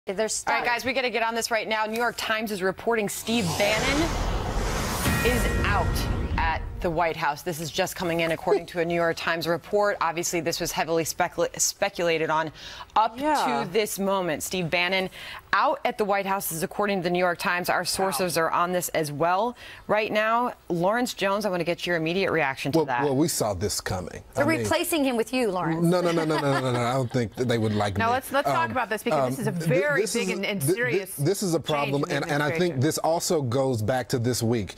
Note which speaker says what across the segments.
Speaker 1: All right, guys, we got to get on this right now. New York Times is reporting Steve Bannon is out at the White House. This is just coming in according to a New York Times report. Obviously, this was heavily speculated on up to this moment. Steve Bannon out at the White House is according to the New York Times. Our sources are on this as well right now. Lawrence Jones, I want to get your immediate reaction to that.
Speaker 2: Well, we saw this coming.
Speaker 3: They're replacing him with you, Lawrence.
Speaker 2: No. I don't think that they would like me.
Speaker 4: No, let's talk about this because this is a very big and serious
Speaker 2: This is a problem, and I think this also goes back to this week.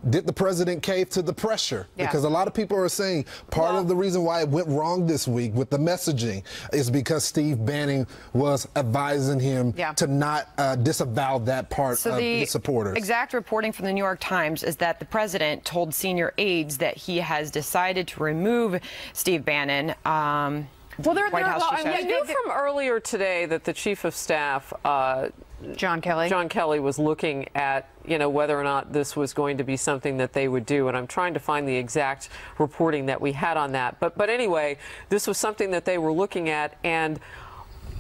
Speaker 2: Did the president cave to the pressure?
Speaker 4: Yeah.
Speaker 2: Because a lot of people are saying part of the reason why it went wrong this week with the messaging is because Steve Bannon was advising him to not disavow that part of his supporters.
Speaker 1: Exact reporting from the New York Times is that the president told senior aides that he has decided to remove Steve Bannon.
Speaker 4: Well,
Speaker 5: I knew from earlier today that the chief of staff,
Speaker 4: John Kelly
Speaker 5: was looking at, whether or not this was going to be something that they would do. And I'm trying to find the exact reporting that we had on that. But anyway, this was something that they were looking at. And,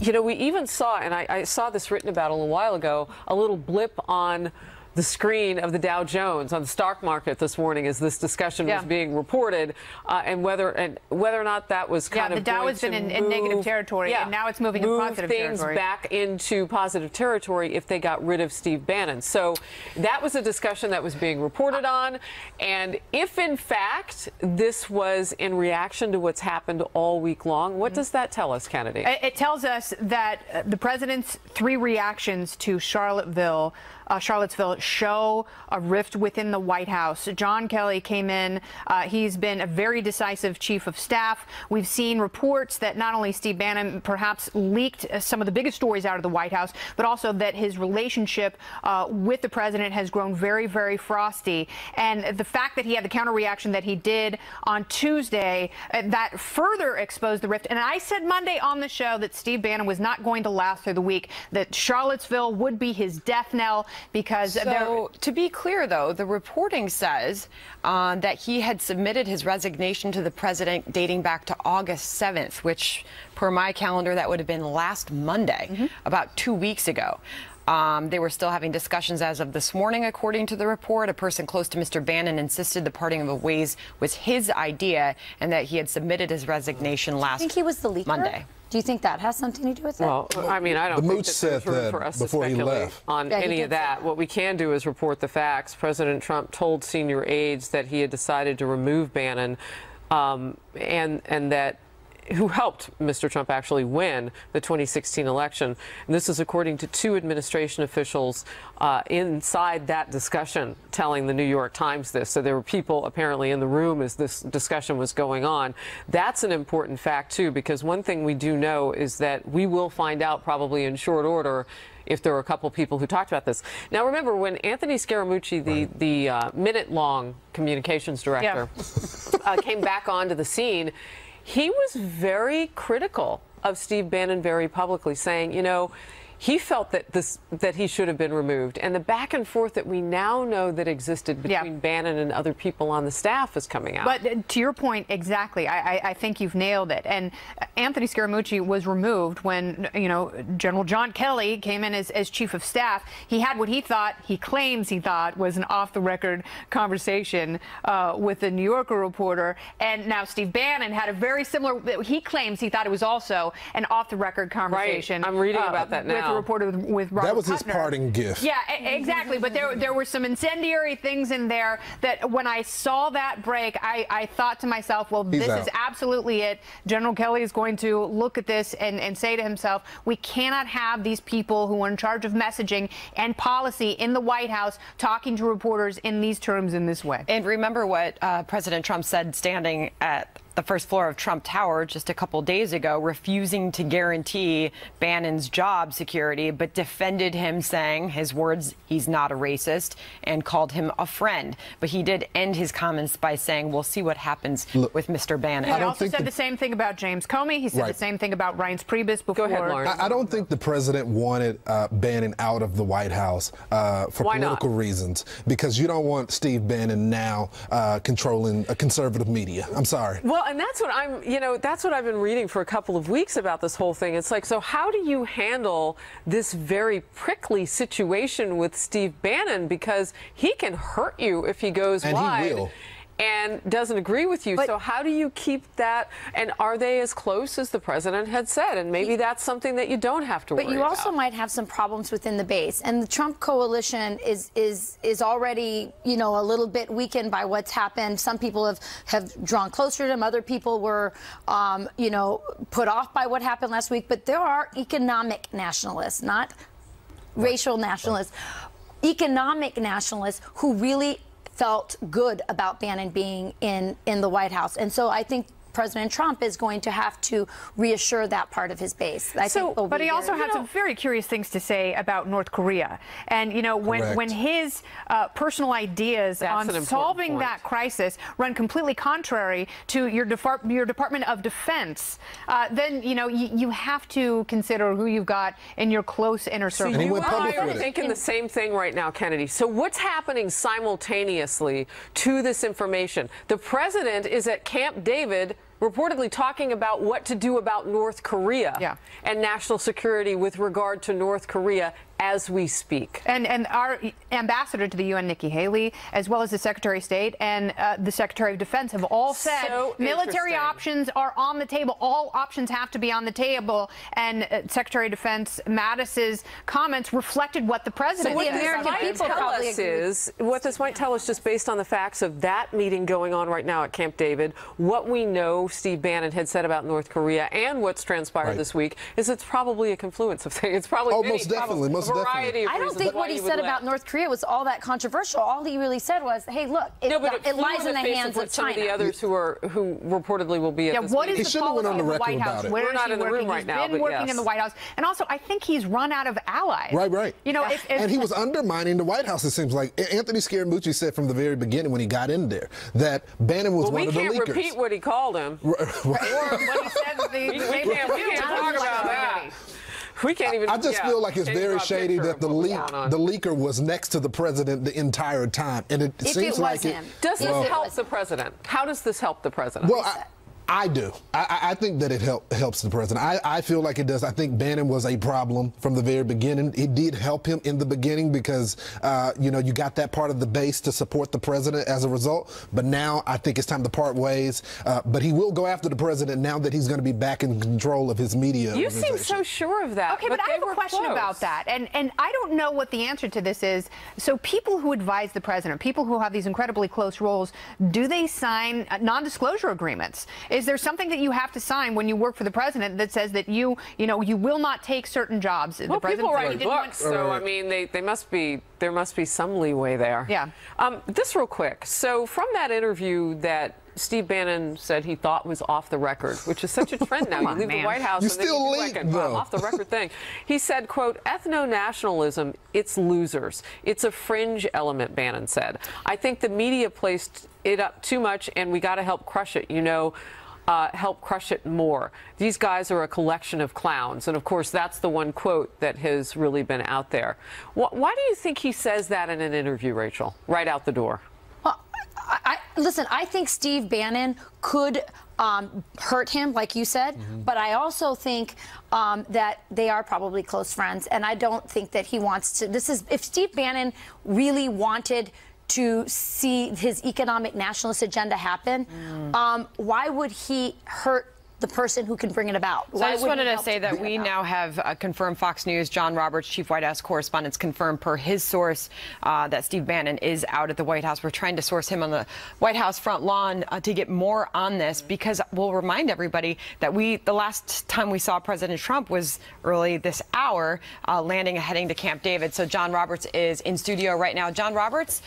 Speaker 5: we even saw, and I saw this written about a little while ago, a little blip on the screen of the Dow Jones on the stock market this morning as this discussion was being reported, and whether or not that was kind of
Speaker 4: the Dow has been in negative territory, and now it's moving in positive territory.
Speaker 5: Things back into positive territory if they got rid of Steve Bannon. So that was a discussion that was being reported on, and if in fact this was in reaction to what's happened all week long, what does that tell us, Kennedy?
Speaker 4: It tells us that the president's 3 reactions to Charlottesville show a rift within the White House. John Kelly came in. He's been a very decisive chief of staff. We've seen reports that not only Steve Bannon perhaps leaked some of the biggest stories out of the White House, but also that his relationship with the president has grown very, very frosty. And the fact that he had the counter reaction that he did on Tuesday, that further exposed the rift. And I said Monday on the show that Steve Bannon was not going to last through the week, that Charlottesville would be his death knell. Because
Speaker 1: to be clear, though, the reporting says that he had submitted his resignation to the president dating back to August 7th, which, per my calendar, that would have been last Monday, about 2 weeks ago. They were still having discussions as of this morning, according to the report. A person close to Mr. Bannon insisted the parting of ways was his idea and that he had submitted his resignation last Monday.
Speaker 3: Do you think he was the leaker? Do you think that has something to do with it?
Speaker 5: Well, I mean, I don't think that there's room for us to speculate on any of that. What we can do is report the facts. President Trump told senior aides that he had decided to remove Bannon, and that who helped Mr. Trump actually win the 2016 election. And this is according to 2 administration officials inside that discussion telling the New York Times this. So there were people apparently in the room as this discussion was going on. That's an important fact, too, because one thing we do know is that we will find out probably in short order if there are a couple people who talked about this. Now, remember, when Anthony Scaramucci, the minute-long communications director, came back onto the scene, he was very critical of Steve Bannon very publicly, saying, he felt that he should have been removed. And the back and forth that we now know that existed between Bannon and other people on the staff is coming out.
Speaker 4: But to your point, exactly, I think you've nailed it. And Anthony Scaramucci was removed when, General John Kelly came in as chief of staff. He had what he claims he thought was an off-the-record conversation with a New Yorker reporter. And now Steve Bannon had a very similar, he claims he thought it was also an off-the-record conversation.
Speaker 5: Right. I'm reading about that now.
Speaker 4: Reported with Robert
Speaker 2: That was
Speaker 4: Putner.
Speaker 2: his parting gift.
Speaker 4: Yeah, exactly. But there were some incendiary things in there that when I saw that break, I thought to myself, well, this is absolutely it. General Kelly is going to look at this and say to himself, we cannot have these people who are in charge of messaging and policy in the White House talking to reporters in these terms in this way.
Speaker 1: And remember what President Trump said standing at the first floor of Trump Tower just a couple days ago, refusing to guarantee Bannon's job security, but defended him, saying, his words, he's not a racist, and called him a friend. But he did end his comments by saying, we'll see what happens with Mr. Bannon.
Speaker 4: He also said the same thing about James Comey. He said the same thing about Reince Priebus before.
Speaker 5: Go ahead, Lawrence.
Speaker 2: I don't think the president wanted Bannon out of the White House for political reasons, because you don't want Steve Bannon now controlling a conservative media. I'm sorry.
Speaker 5: Well, Well, and that's what that's what I've been reading for a couple of weeks about this whole thing. It's like, so how do you handle this very prickly situation with Steve Bannon? Because he can hurt you if he goes wide.
Speaker 2: He will.
Speaker 5: And doesn't agree with you. So how do you keep that? And are they as close as the president had said? And maybe that's something that you don't have to worry about.
Speaker 3: But you also might have some problems within the base. And the Trump coalition is already, you know, a little bit weakened by what's happened. Some people have drawn closer to him. Other people were, you know, put off by what happened last week. But there are economic nationalists, not racial nationalists, economic nationalists who really felt good about Bannon being in the White House. And so I think President Trump is going to have to reassure that part of his base.
Speaker 4: But he also had some very curious things to say about North Korea. And, you know, when his personal ideas on solving that crisis run completely contrary to your Department of Defense, then, you know, you have to consider who you've got in your close inner circle.
Speaker 5: You and I are thinking the same thing right now, Kennedy. So what's happening simultaneously to this information? The president is at Camp David reportedly talking about what to do about North Korea and national security with regard to North Korea as we speak.
Speaker 4: And our ambassador to the UN, Nikki Haley, as well as the Secretary of State and the Secretary of Defense have all said military options are on the table. All options have to be on the table. And Secretary of Defense Mattis's comments reflected what the president
Speaker 5: said. What this might tell us, just based on the facts of that meeting going on right now at Camp David, what we know Steve Bannon had said about North Korea and what's transpired this week, is it's probably a confluence of things. It's probably
Speaker 2: most definitely.
Speaker 3: I don't think what he said about North Korea was all that controversial. All he really said was, "Hey, look, it lies in the hands of China."
Speaker 5: Some of the others who reportedly will be at this
Speaker 4: what
Speaker 5: meeting.
Speaker 4: is the policy of the White House?
Speaker 5: We're not in the room right now,
Speaker 4: He's been working in the White House, and also I think he's run out of allies.
Speaker 2: Right.
Speaker 4: You know,
Speaker 2: and he was undermining the White House. It seems like Anthony Scaramucci said from the very beginning when he got in there that Bannon was one of the leakers.
Speaker 5: We can't repeat what he called him.
Speaker 4: Or what he said.
Speaker 5: We can't talk about that. We can't even.
Speaker 2: I just feel like it's very shady that the leaker was next to the president the entire time, and it seems like it.
Speaker 5: Does this help the president? How does this help the president?
Speaker 2: Well, I do. I think that it helps the president. I feel like it does. I think Bannon was a problem from the very beginning. It did help him in the beginning because, you know, you got that part of the base to support the president as a result. But now I think it's time to part ways. But he will go after the president now that he's going to be back in control of his media.
Speaker 5: You seem so sure of that.
Speaker 4: Okay, but I have a question about that. And I don't know what the answer to this is. So people who advise the president, people who have these incredibly close roles, do they sign non-disclosure agreements? Is there something that you have to sign when you work for the president that says that you will not take certain jobs?
Speaker 5: Well, people write books, so I mean, there must be some leeway there.
Speaker 4: Yeah.
Speaker 5: This real quick. So from that interview that Steve Bannon said he thought was off the record, which is such a trend now. You leave the White House and then you do like an off the record thing. He said, quote, "Ethno-nationalism, it's losers. It's a fringe element," Bannon said. "I think the media placed it up too much and we got to help crush it, you know. Help crush it more. These guys are a collection of clowns." And of course, that's the one quote that has really been out there. Why do you think he says that in an interview, Rachel, right out the door?
Speaker 3: Well, listen, I think Steve Bannon could hurt him, like you said, but I also think that they are probably close friends, and I don't think that he wants to. If Steve Bannon really wanted to see his economic nationalist agenda happen, why would he hurt the person who can bring it about?
Speaker 1: So I just wanted to say that we now have confirmed Fox News, John Roberts, chief White House correspondent, confirmed per his source that Steve Bannon is out at the White House. We're trying to source him on the White House front lawn to get more on this, because we'll remind everybody that the last time we saw President Trump was early this hour, landing and heading to Camp David. So John Roberts is in studio right now. John Roberts,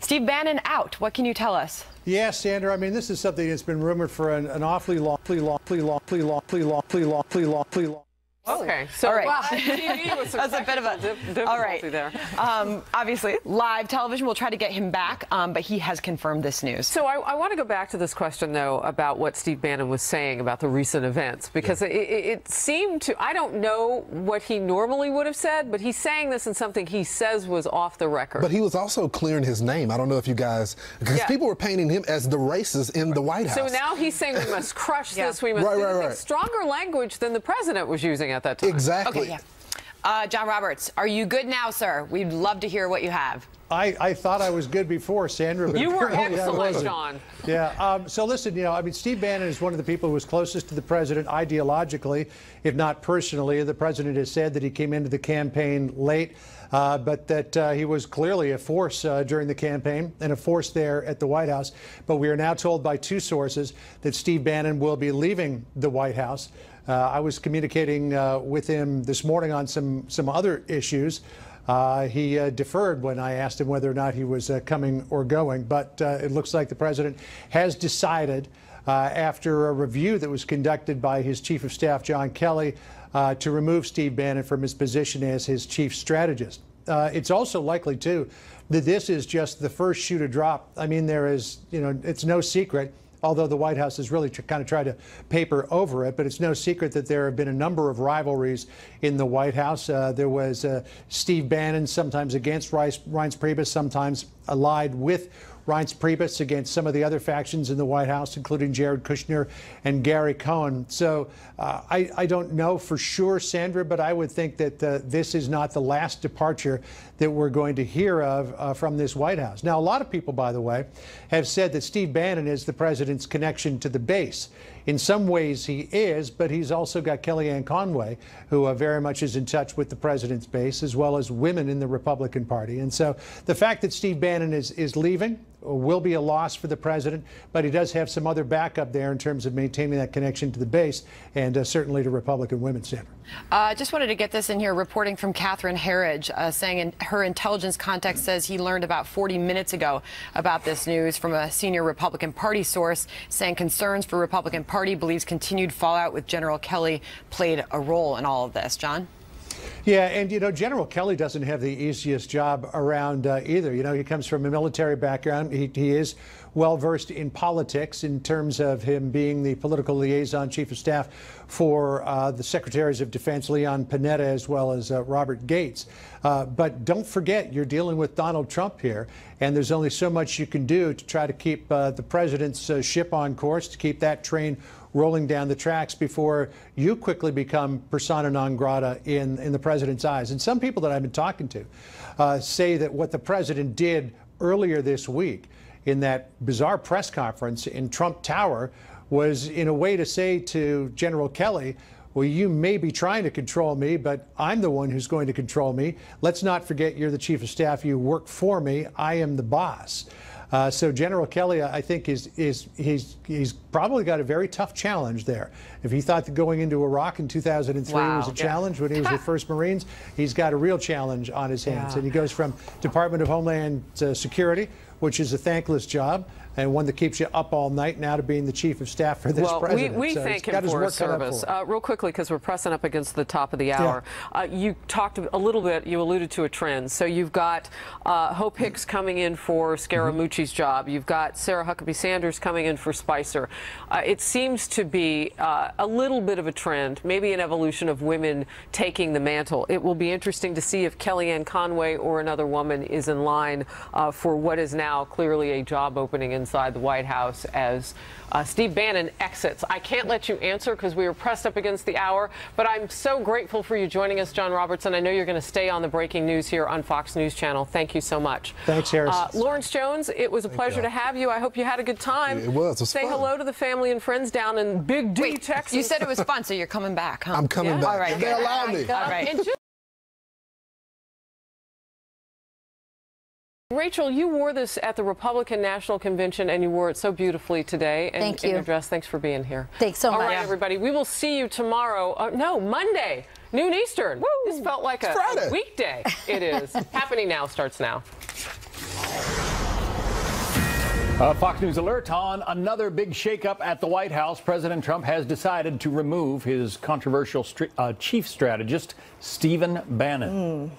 Speaker 1: Steve Bannon out. What can you tell us?
Speaker 6: Yeah, Sandra, I mean, this is something that's been rumored for an awfully long.
Speaker 5: Okay, so
Speaker 1: all right.
Speaker 5: TV was
Speaker 1: That's a bit of a
Speaker 5: difficulty there.
Speaker 1: Obviously, live television will try to get him back, but he has confirmed this news.
Speaker 5: So I want to go back to this question, though, about what Steve Bannon was saying about the recent events, because it seemed to, I don't know what he normally would have said, but he's saying this in something he says was off the record.
Speaker 2: But he was also clearing his name. I don't know if you guys, because people were painting him as the racist in the White House.
Speaker 5: So now he's saying we must crush this, we must do this. Stronger language than the president was using at that time.
Speaker 2: Exactly.
Speaker 1: Okay, John Roberts, are you good now, sir? We'd love to hear what you have.
Speaker 6: I thought I was good before, Sandra. But
Speaker 5: you were excellent, John.
Speaker 6: Yeah. So listen, I mean, Steve Bannon is one of the people who was closest to the president ideologically, if not personally. The president has said that he came into the campaign late, but that he was clearly a force during the campaign and a force there at the White House. But we are now told by two sources that Steve Bannon will be leaving the White House. I was communicating with him this morning on some other issues. He deferred when I asked him whether or not he was coming or going, but it looks like the president has decided, after a review that was conducted by his chief of staff, John Kelly, to remove Steve Bannon from his position as his chief strategist. It's also likely, too, that this is just the first shoe to drop. I mean, there is, it's no secret, although the White House has really kind of tried to paper over it, but it's no secret that there have been a number of rivalries in the White House. There was Steve Bannon, sometimes against Reince Priebus, sometimes allied with Reince Priebus against some of the other factions in the White House, including Jared Kushner and Gary Cohn. So I don't know for sure, Sandra, but I would think that this is not the last departure that we're going to hear of from this White House. Now, a lot of people, by the way, have said that Steve Bannon is the president's connection to the base. In some ways he is, but he's also got Kellyanne Conway, who very much is in touch with the president's base, as well as women in the Republican Party. And so the fact that Steve Bannon is leaving will be a loss for the president, but he does have some other backup there in terms of maintaining that connection to the base and certainly to Republican women, Sandra.
Speaker 1: Just wanted to get this in here, reporting from Catherine Herridge, saying in her intelligence contact says he learned about 40 minutes ago about this news from a senior Republican Party source, saying concerns for Republican Party, believes continued fallout with General Kelly played a role in all of this. John?
Speaker 6: Yeah, and General Kelly doesn't have the easiest job around either. He comes from a military background. He is well versed in politics in terms of him being the political liaison chief of staff for the secretaries of defense, Leon Panetta, as well as Robert Gates. But don't forget, you're dealing with Donald Trump here, and there's only so much you can do to try to keep the president's ship on course, to keep that train rolling down the tracks before you quickly become persona non grata in the president's eyes. And some people that I've been talking to say that what the president did earlier this week in that bizarre press conference in Trump Tower was in a way to say to General Kelly, well, you may be trying to control me, but I'm the one who's going to control me. Let's not forget you're the chief of staff. You work for me. I am the boss. So General Kelly, I think, he's probably got a very tough challenge there. If he thought that going into Iraq in 2003 was a challenge when he was with First Marines, he's got a real challenge on his hands. And he goes from Department of Homeland Security, which is a thankless job, and one that keeps you up all night, now to being the chief of staff for this president.
Speaker 5: We thank him for his service. Real quickly, because we're pressing up against the top of the hour. You talked a little bit, you alluded to a trend. So you've got Hope Hicks coming in for Scaramucci's job. You've got Sarah Huckabee Sanders coming in for Spicer. It seems to be a little bit of a trend, maybe an evolution of women taking the mantle. It will be interesting to see if Kellyanne Conway or another woman is in line for what is now clearly a job opening inside the White House as Steve Bannon exits. I can't let you answer because we are pressed up against the hour, but I'm so grateful for you joining us, John Robertson. I know you're going to stay on the breaking news here on Fox News Channel. Thank you so much.
Speaker 6: Thanks, Harris.
Speaker 5: Lawrence Jones, it was a pleasure to have you. I hope you had a good time.
Speaker 2: It was
Speaker 5: Say
Speaker 2: fun.
Speaker 5: Hello to the family and friends down in Big D, Texas.
Speaker 1: You said it was fun, so you're coming back, huh?
Speaker 2: I'm coming back.
Speaker 1: All right.
Speaker 2: They allow me.
Speaker 1: All right.
Speaker 5: And Rachel, you wore this at the Republican National Convention, and you wore it so beautifully today. And
Speaker 3: Thank you.
Speaker 5: In your dress. Thanks for being here.
Speaker 3: Thanks so much.
Speaker 5: All right, everybody. We will see you tomorrow. No, Monday, noon Eastern. Woo! This felt like a weekday. It is. Happening Now starts now.
Speaker 7: Fox News alert on another big shakeup at the White House. President Trump has decided to remove his controversial chief strategist, Stephen Bannon.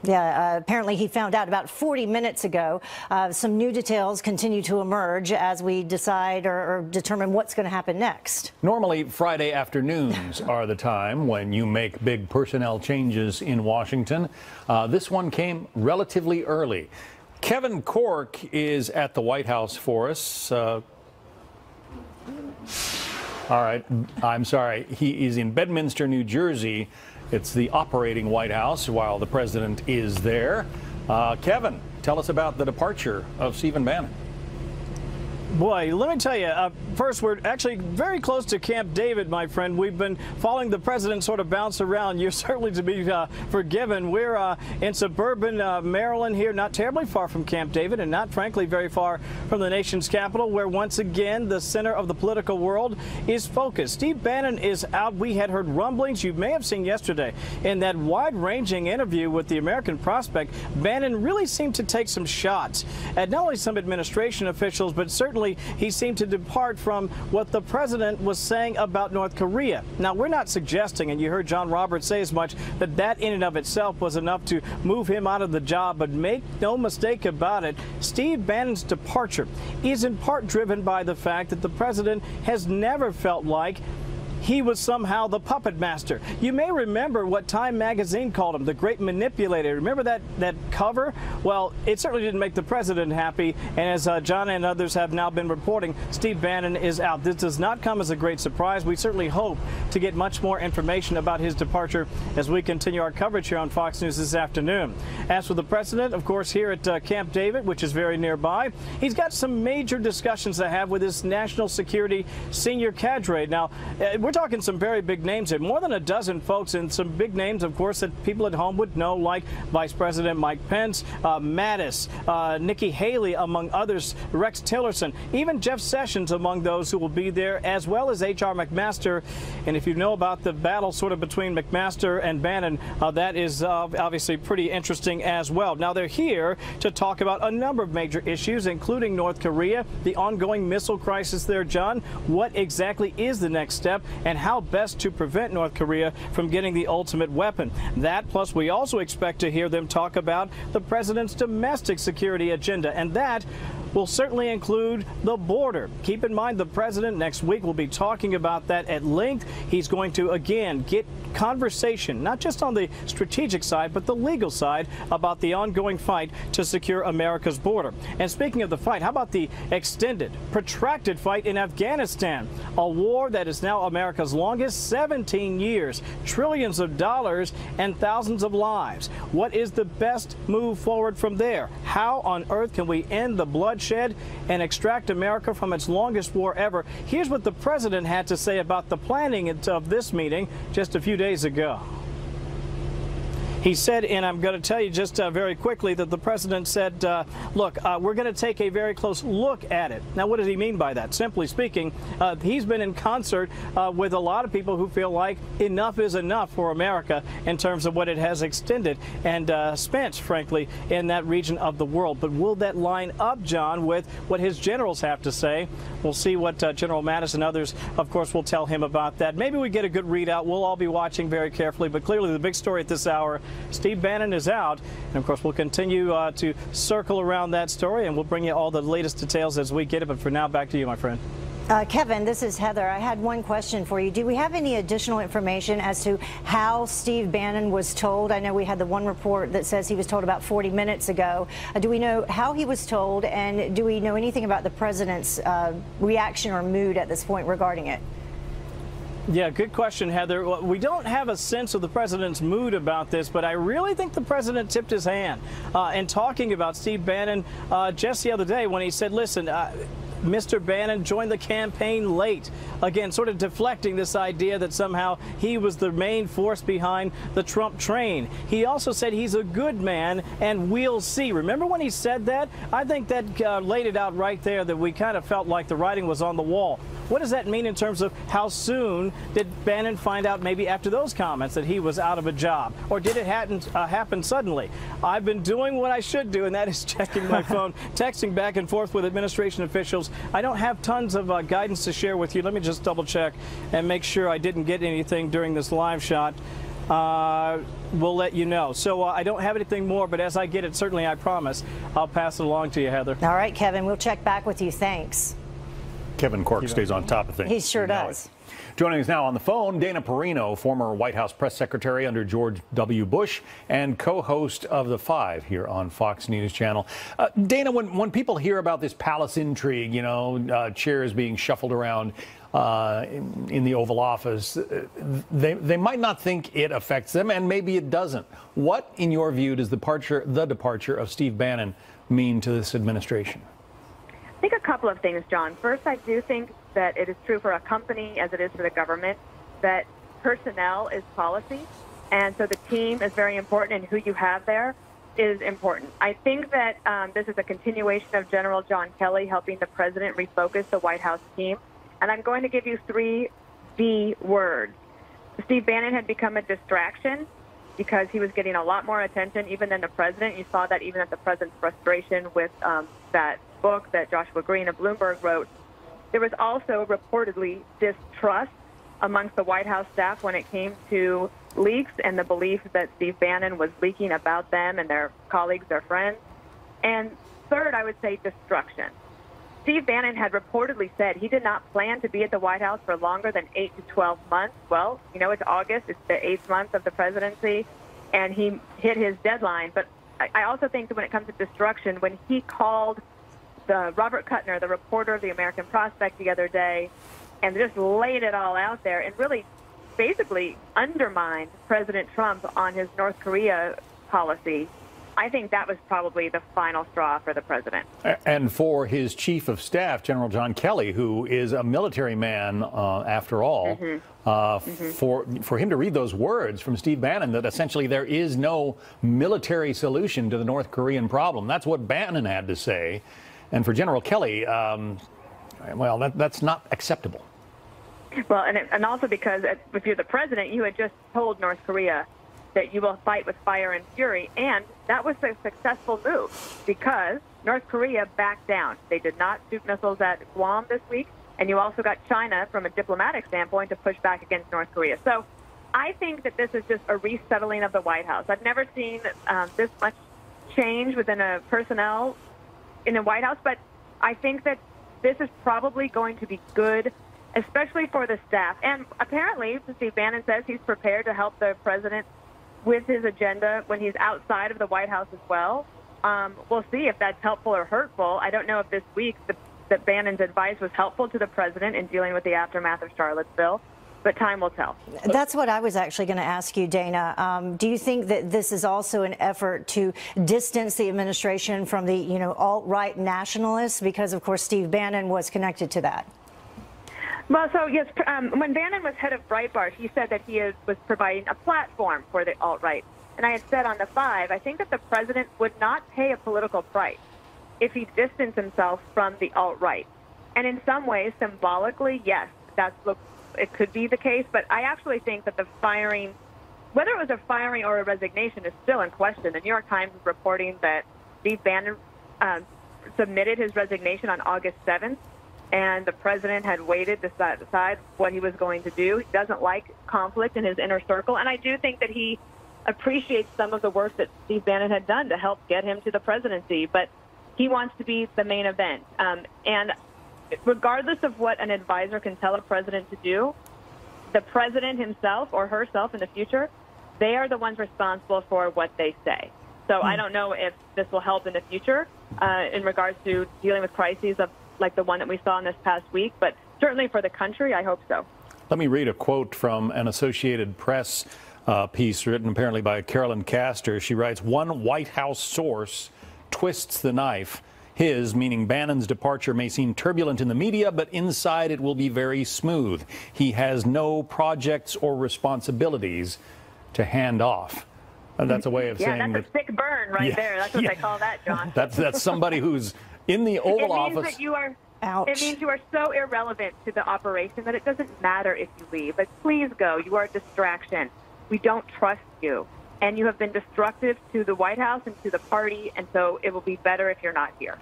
Speaker 8: Yeah, apparently he found out about 40 minutes ago. Some new details continue to emerge as we decide or determine what's going to happen next.
Speaker 7: Normally, Friday afternoons are the time when you make big personnel changes in Washington. This one came relatively early. Kevin Corke is at the White House for us. All right, I'm sorry. He is in Bedminster, New Jersey. It's the operating White House while the president is there. Kevin, tell us about the departure of Stephen Bannon.
Speaker 9: Boy, let me tell you, first, we're actually very close to Camp David, my friend. We've been following the president sort of bounce around. You're certainly to be forgiven. We're in suburban Maryland here, not terribly far from Camp David and not, frankly, very far from the nation's capital, where once again the center of the political world is focused. Steve Bannon is out. We had heard rumblings you may have seen yesterday in that wide-ranging interview with the American Prospect. Bannon really seemed to take some shots at not only some administration officials, but certainly he seemed to depart from what the president was saying about North Korea. Now, we're not suggesting, and you heard John Roberts say as much, that in and of itself was enough to move him out of the job. But make no mistake about it, Steve Bannon's departure is in part driven by the fact that the president has never felt like he was somehow the puppet master. You may remember what Time magazine called him, the great manipulator. Remember that cover? Well, it certainly didn't make the president happy. And as John and others have now been reporting, Steve Bannon is out. This does not come as a great surprise. We certainly hope to get much more information about his departure as we continue our coverage here on Fox News this afternoon. As for the president, of course, here at Camp David, which is very nearby, he's got some major discussions to have with his national security senior cadre. Now, we're talking some very big names here, more than a dozen folks, and some big names, of course, that people at home would know, like Vice President Mike Pence, Mattis, Nikki Haley, among others, Rex Tillerson, even Jeff Sessions among those who will be there, as well as H.R. McMaster. And if you know about the battle sort of between McMaster and Bannon, that is obviously pretty interesting as well. Now, they're here to talk about a number of major issues, including North Korea, the ongoing missile crisis there, John. What exactly is the next step, and how best to prevent North Korea from getting the ultimate weapon? That, plus we also expect to hear them talk about the president's domestic security agenda, and that will certainly include the border. Keep in mind, the president next week will be talking about that at length. He's going to, again, get conversation, not just on the strategic side, but the legal side, about the ongoing fight to secure America's border. And speaking of the fight, how about the extended, protracted fight in Afghanistan? A war that is now America's longest, 17 years, trillions of dollars, and thousands of lives. What is the best move forward from there? How on earth can we end the bloodshed and extract America from its longest war ever? Here's what the president had to say about the planning of this meeting just a few days ago. He said, and I'm going to tell you just very quickly, that the president said, look, we're going to take a very close look at it. Now, what does he mean by that? Simply speaking, he's been in concert with a lot of people who feel like enough is enough for America in terms of what it has extended and spent, frankly, in that region of the world. But will that line up, John, with what his generals have to say? We'll see what General Mattis and others, of course, will tell him about that. Maybe we get a good readout. We'll all be watching very carefully. But clearly, the big story at this hour, Steve Bannon is out, and of course we'll continue to circle around that story, and we'll bring you all the latest details as we get it. But for now, back to you, my friend.
Speaker 8: Kevin, this is Heather. I had one question for you. Do we have any additional information as to how Steve Bannon was told? I know we had the one report that says he was told about 40 minutes ago. Do we know how he was told, and do we know anything about the president's reaction or mood at this point regarding it?
Speaker 9: Yeah, good question, Heather. We don't have a sense of the president's mood about this, but I really think the president tipped his hand in talking about Steve Bannon just the other day when he said, listen, Mr. Bannon joined the campaign late. Again, sort of deflecting this idea that somehow he was the main force behind the Trump train. He also said he's a good man and we'll see. Remember when he said that? I think that laid it out right there that we kind of felt like the writing was on the wall. What does that mean in terms of how soon did Bannon find out, maybe after those comments, that he was out of a job? Or did it happen suddenly? I've been doing what I should do, and that is checking my phone, texting back and forth with administration officials. I don't have tons of guidance to share with you. Let me just double check and make sure I didn't get anything during this live shot. We'll let you know. So I don't have anything more, but as I get it, certainly I promise I'll pass it along to you, Heather.
Speaker 8: All right, Kevin, we'll check back with you. Thanks.
Speaker 7: Kevin Corke stays on top of things.
Speaker 8: He sure does.
Speaker 7: Joining us now on the phone, Dana Perino, former White House press secretary under George W. Bush and co-host of The Five here on Fox News Channel. Dana, when people hear about this palace intrigue, you know, chairs being shuffled around in the Oval Office, they might not think it affects them, and maybe it doesn't. What, in your view, does the departure of Steve Bannon mean to this administration?
Speaker 10: I think a couple of things, John. First, I do think that it is true for a company as it is for the government that personnel is policy. And so the team is very important, and who you have there is important. I think that this is a continuation of General John Kelly helping the president refocus the White House team. And I'm going to give you 3 B words. Steve Bannon had become a distraction because he was getting a lot more attention even than the president. You saw that even at the president's frustration with that book that Joshua Green of Bloomberg wrote. There was also reportedly distrust amongst the White House staff when it came to leaks and the belief that Steve Bannon was leaking about them and their colleagues, their friends. And third, I would say destruction. Steve Bannon had reportedly said he did not plan to be at the White House for longer than 8 to 12 months. Well, you know, it's August. It's the 8th month of the presidency, and he hit his deadline. But I also think that when it comes to destruction, when he called Robert Kuttner, the reporter of the American Prospect, the other day, and just laid it all out there and really basically undermined President Trump on his North Korea policy, I think that was probably the final straw for the president.
Speaker 7: And for his chief of staff, General John Kelly, who is a military man after all, for him to read those words from Steve Bannon that essentially there is no military solution to the North Korean problem. That's what Bannon had to say. And for General Kelly, well, that's not acceptable.
Speaker 10: Well, and also because if you're the president, you had just told North Korea that you will fight with fire and fury, and that was a successful move because North Korea backed down. They did not shoot missiles at Guam this week, and you also got China, from a diplomatic standpoint, to push back against North Korea. So I think that this is just a resettling of the White House. I've never seen this much change within a personnel in the White House, but I think that this is probably going to be good, especially for the staff. And apparently, Steve Bannon says he's prepared to help the president with his agenda when he's outside of the White House as well. We'll see if that's helpful or hurtful. I don't know if this week that Bannon's advice was helpful to the president in dealing with the aftermath of Charlottesville, but time will tell.
Speaker 8: That's what I was actually going to ask you, Dana. Do you think that this is also an effort to distance the administration from the, you know, alt-right nationalists? Because, of course, Steve Bannon was connected to that.
Speaker 10: Well, so yes, when Bannon was head of Breitbart, he said that he was providing a platform for the alt-right. And I had said on The Five, I think that the president would not pay a political price if he distanced himself from the alt-right. And in some ways, symbolically, yes, it could be the case. But I actually think that the firing, whether it was a firing or a resignation, is still in question. The New York Times is reporting that Steve Bannon submitted his resignation on August 7th. And the president had waited to decide what he was going to do. He doesn't like conflict in his inner circle. And I do think that he appreciates some of the work that Steve Bannon had done to help get him to the presidency. But he wants to be the main event. And regardless of what an advisor can tell a president to do, the president himself or herself in the future, they are the ones responsible for what they say. So I don't know if this will help in the future in regards to dealing with crises like the one that we saw in this past week, but certainly for the country, I hope so.
Speaker 7: Let me read a quote from an Associated Press piece written apparently by Carolyn Castor. She writes, "One White House source twists the knife. His, meaning Bannon's, departure may seem turbulent in the media, but inside it will be very smooth. He has no projects or responsibilities to hand off. And that's a way of saying
Speaker 10: that's a sick burn right there. That's what they call that, John.
Speaker 7: That's somebody who's in the Oval Office.
Speaker 10: It means that you are.
Speaker 8: Ouch.
Speaker 10: It means you are so irrelevant to the operation that it doesn't matter if you leave. But please go. You are a distraction. We don't trust you. And you have been destructive to the White House and to the party, and so it will be better if you're not here.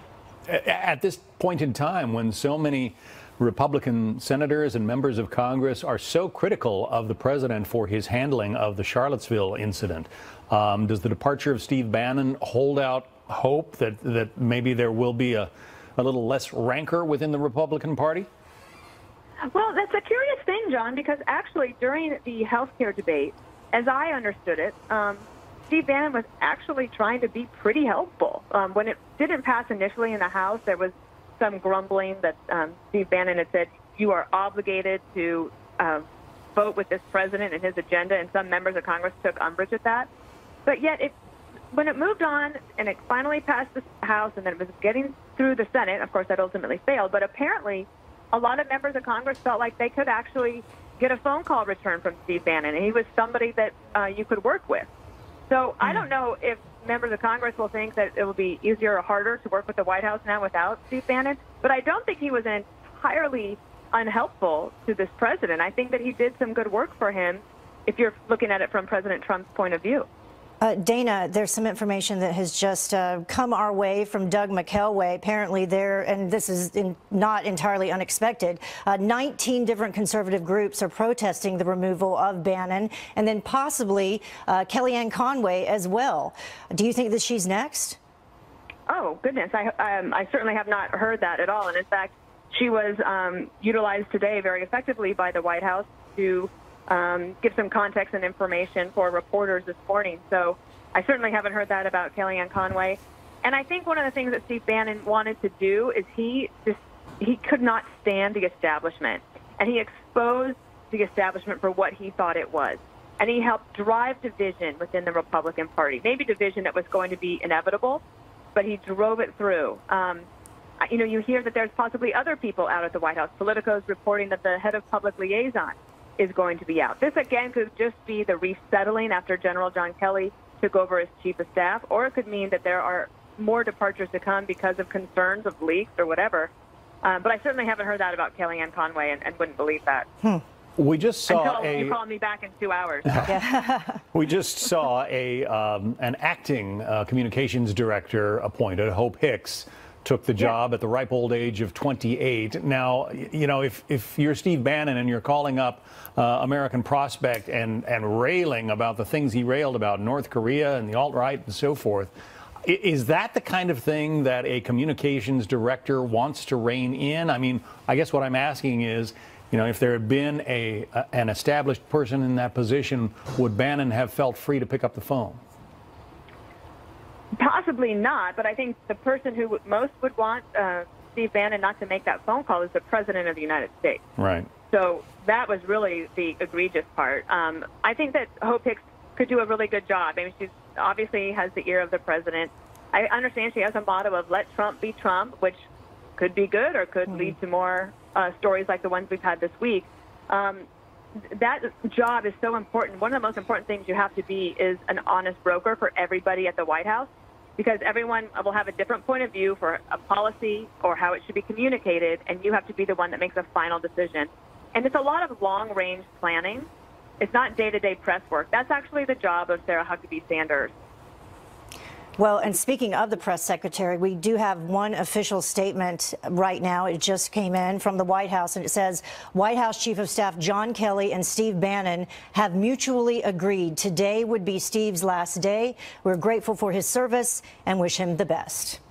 Speaker 7: At this point in time, when so many Republican senators and members of Congress are so critical of the president for his handling of the Charlottesville incident, does the departure of Steve Bannon hold out hope that maybe there will be a little less rancor within the Republican Party?
Speaker 10: Well, that's a curious thing, John, because actually during the health care debate, as I understood it, Steve Bannon was actually trying to be pretty helpful. When it didn't pass initially in the House, there was some grumbling that Steve Bannon had said, you are obligated to vote with this president and his agenda, and some members of Congress took umbrage at that. But yet, when it moved on and it finally passed the House and then it was getting through the Senate, of course, that ultimately failed, but apparently a lot of members of Congress felt like they could actually get a phone call return from Steve Bannon, and he was somebody that you could work with. So I don't know if members of Congress will think that it will be easier or harder to work with the White House now without Steve Bannon, but I don't think he was entirely unhelpful to this president. I think that he did some good work for him if you're looking at it from President Trump's point of view.
Speaker 8: Dana, there's some information that has just come our way from Doug McKelway. Apparently there, and this is not entirely unexpected, 19 different conservative groups are protesting the removal of Bannon, and then possibly Kellyanne Conway as well. Do you think that she's next?
Speaker 10: Oh, goodness. I certainly have not heard that at all. And in fact, she was utilized today very effectively by the White House to give some context and information for reporters this morning. So I certainly haven't heard that about Kellyanne Conway. And I think one of the things that Steve Bannon wanted to do is he could not stand the establishment. And he exposed the establishment for what he thought it was. And he helped drive division within the Republican Party, maybe division that was going to be inevitable, but he drove it through. You know, you hear that there's possibly other people out at the White House. Politico's reporting that the head of public liaison is going to be out. This, again, could just be the resettling after General John Kelly took over as chief of staff, or it could mean that there are more departures to come because of concerns of leaks or whatever. But I certainly haven't heard that about Kellyanne Conway and wouldn't believe that.
Speaker 7: We just saw
Speaker 10: Until you call me back in 2 hours.
Speaker 7: We just saw an acting communications director appointed, Hope Hicks, took the job at the ripe old age of 28. Now, you know, if you're Steve Bannon and you're calling up American Prospect and railing about the things he railed about, North Korea and the alt-right and so forth, is that the kind of thing that a communications director wants to rein in? I mean, I guess what I'm asking is, you know, if there had been an established person in that position, would Bannon have felt free to pick up the phone?
Speaker 10: Possibly not, but I think the person who most would want Steve Bannon not to make that phone call is the President of the United States.
Speaker 7: Right.
Speaker 10: So that was really the egregious part. I think that Hope Hicks could do a really good job. I mean, she obviously has the ear of the president. I understand she has a motto of let Trump be Trump, which could be good or could lead to more stories like the ones we've had this week. That job is so important. One of the most important things you have to be is an honest broker for everybody at the White House, because everyone will have a different point of view for a policy or how it should be communicated, and you have to be the one that makes a final decision. And it's a lot of long-range planning. It's not day-to-day press work. That's actually the job of Sarah Huckabee Sanders.
Speaker 8: Well, and speaking of the press secretary, we do have one official statement right now. It just came in from the White House, and it says White House Chief of Staff John Kelly and Steve Bannon have mutually agreed today would be Steve's last day. We're grateful for his service and wish him the best.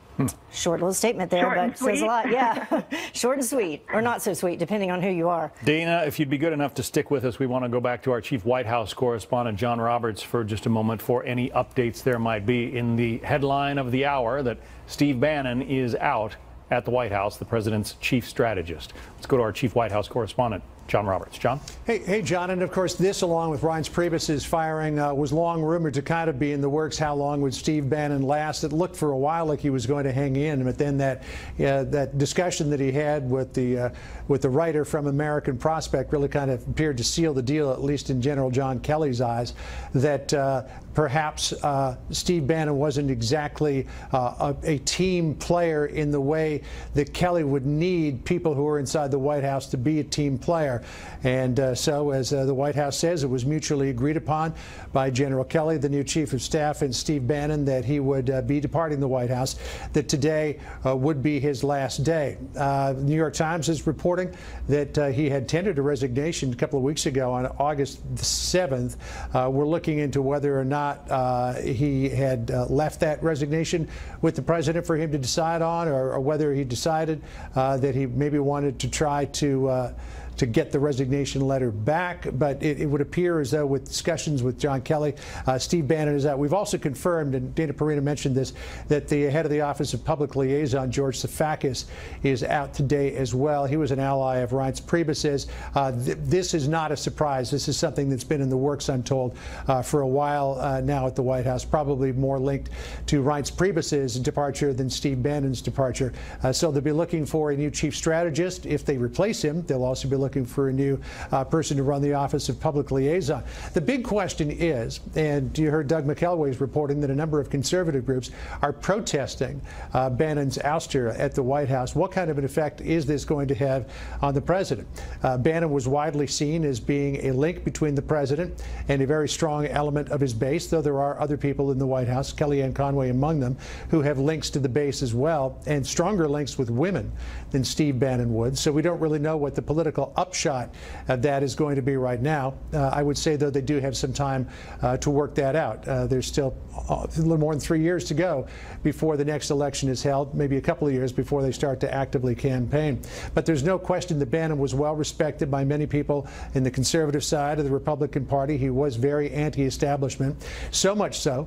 Speaker 8: Short little statement there, but says a lot. Yeah, short and sweet, or not so sweet, depending on who you are.
Speaker 7: Dana, if you'd be good enough to stick with us, we want to go back to our chief White House correspondent, John Roberts, for just a moment for any updates there might be in the headline of the hour that Steve Bannon is out at the White House, the president's chief strategist. Let's go to our chief White House correspondent, John Roberts. John?
Speaker 6: Hey, John. And of course, this, along with Reince Priebus's firing, was long rumored to kind of be in the works. How long would Steve Bannon last? It looked for a while like he was going to hang in, but then that discussion that he had with the writer from American Prospect really kind of appeared to seal the deal, at least in General John Kelly's eyes, that perhaps Steve Bannon wasn't exactly a team player in the way that Kelly would need people who are inside the White House to be a team player. And so, as the White House says, it was mutually agreed upon by General Kelly, the new chief of staff, and Steve Bannon, that he would be departing the White House, that today would be his last day. The New York Times is reporting that he had tendered a resignation a couple of weeks ago on August the 7th. We're looking into whether or not he had left that resignation with the president for him to decide on, or whether he decided that he maybe wanted to try to get the resignation letter back. But it would appear as though, with discussions with John Kelly, Steve Bannon is out. We've also confirmed, and Dana Perina mentioned this, that the head of the Office of Public Liaison, George Sefakis, is out today as well. He was an ally of Reince Priebus's. This is not a surprise. This is something that's been in the works, I'm told, for a while now at the White House, probably more linked to Reince Priebus's departure than Steve Bannon's departure. So they'll be looking for a new chief strategist. If they replace him, they'll also be looking for a new person to run the Office of Public Liaison. The big question is, and you heard Doug McElway's reporting that a number of conservative groups are protesting Bannon's ouster at the White House. What kind of an effect is this going to have on the president? Bannon was widely seen as being a link between the president and a very strong element of his base, though there are other people in the White House, Kellyanne Conway among them, who have links to the base as well, and stronger links with women than Steve Bannon would. So we don't really know what the political upshot of that is going to be right now. I would say, though, they do have some time to work that out. There's still a little more than 3 years to go before the next election is held, maybe a couple of years before they start to actively campaign. But there's no question that Bannon was well respected by many people in the conservative side of the Republican Party. He was very anti-establishment, so much so,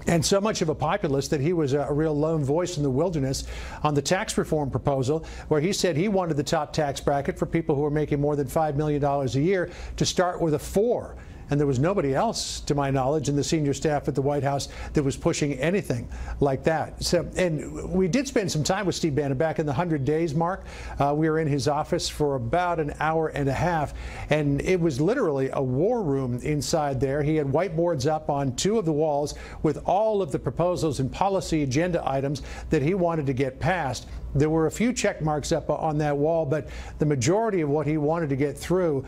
Speaker 6: and so much of a populist, that he was a real lone voice in the wilderness on the tax reform proposal, where he said he wanted the top tax bracket for people who are making more than $5 million a year to start with a 4. And there was nobody else, to my knowledge, in the senior staff at the White House that was pushing anything like that. So, and we did spend some time with Steve Bannon back in the 100 days mark. We were in his office for about an hour and a half, and it was literally a war room inside there. He had whiteboards up on 2 of the walls with all of the proposals and policy agenda items that he wanted to get passed. There were a few check marks up on that wall, but the majority of what he wanted to get through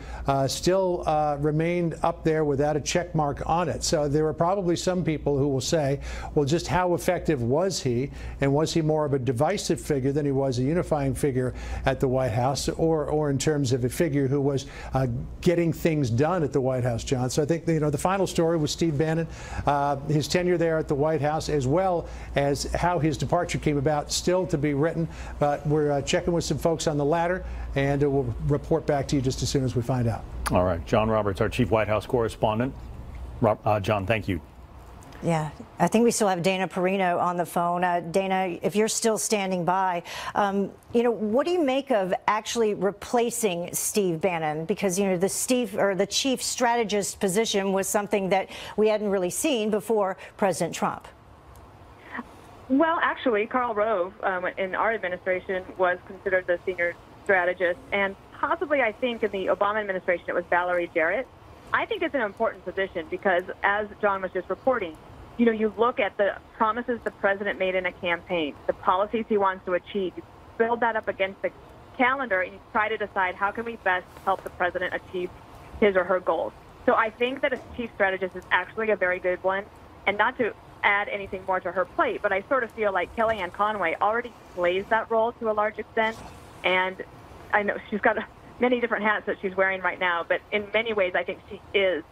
Speaker 6: still remained up there without a check mark on it. So there are probably some people who will say, well, just how effective was he? And was he more of a divisive figure than he was a unifying figure at the White House, or in terms of a figure who was getting things done at the White House, John? So I think, you know, the final story was Steve Bannon, his tenure there at the White House, as well as how his departure came about, still to be written. But we're checking with some folks on the latter, and we'll report back to you just as soon as we find out.
Speaker 7: All right. John Roberts, our chief White House correspondent. John, thank you.
Speaker 8: Yeah, I think we still have Dana Perina on the phone. Dana, if you're still standing by, you know, what do you make of actually replacing Steve Bannon? Because, you know, the chief strategist position was something that we hadn't really seen before President Trump.
Speaker 10: Well, actually, Karl Rove in our administration was considered the senior strategist, and possibly, I think, in the Obama administration, it was Valerie Jarrett. I think it's an important position because, as John was just reporting, you know, you look at the promises the president made in a campaign, the policies he wants to achieve, you build that up against the calendar, and you try to decide how can we best help the president achieve his or her goals. So I think that a chief strategist is actually a very good one, and not to add anything more to her plate, but I sort of feel like Kellyanne Conway already plays that role to a large extent, and I know she's got many different hats that she's wearing right now, but in many ways I think she is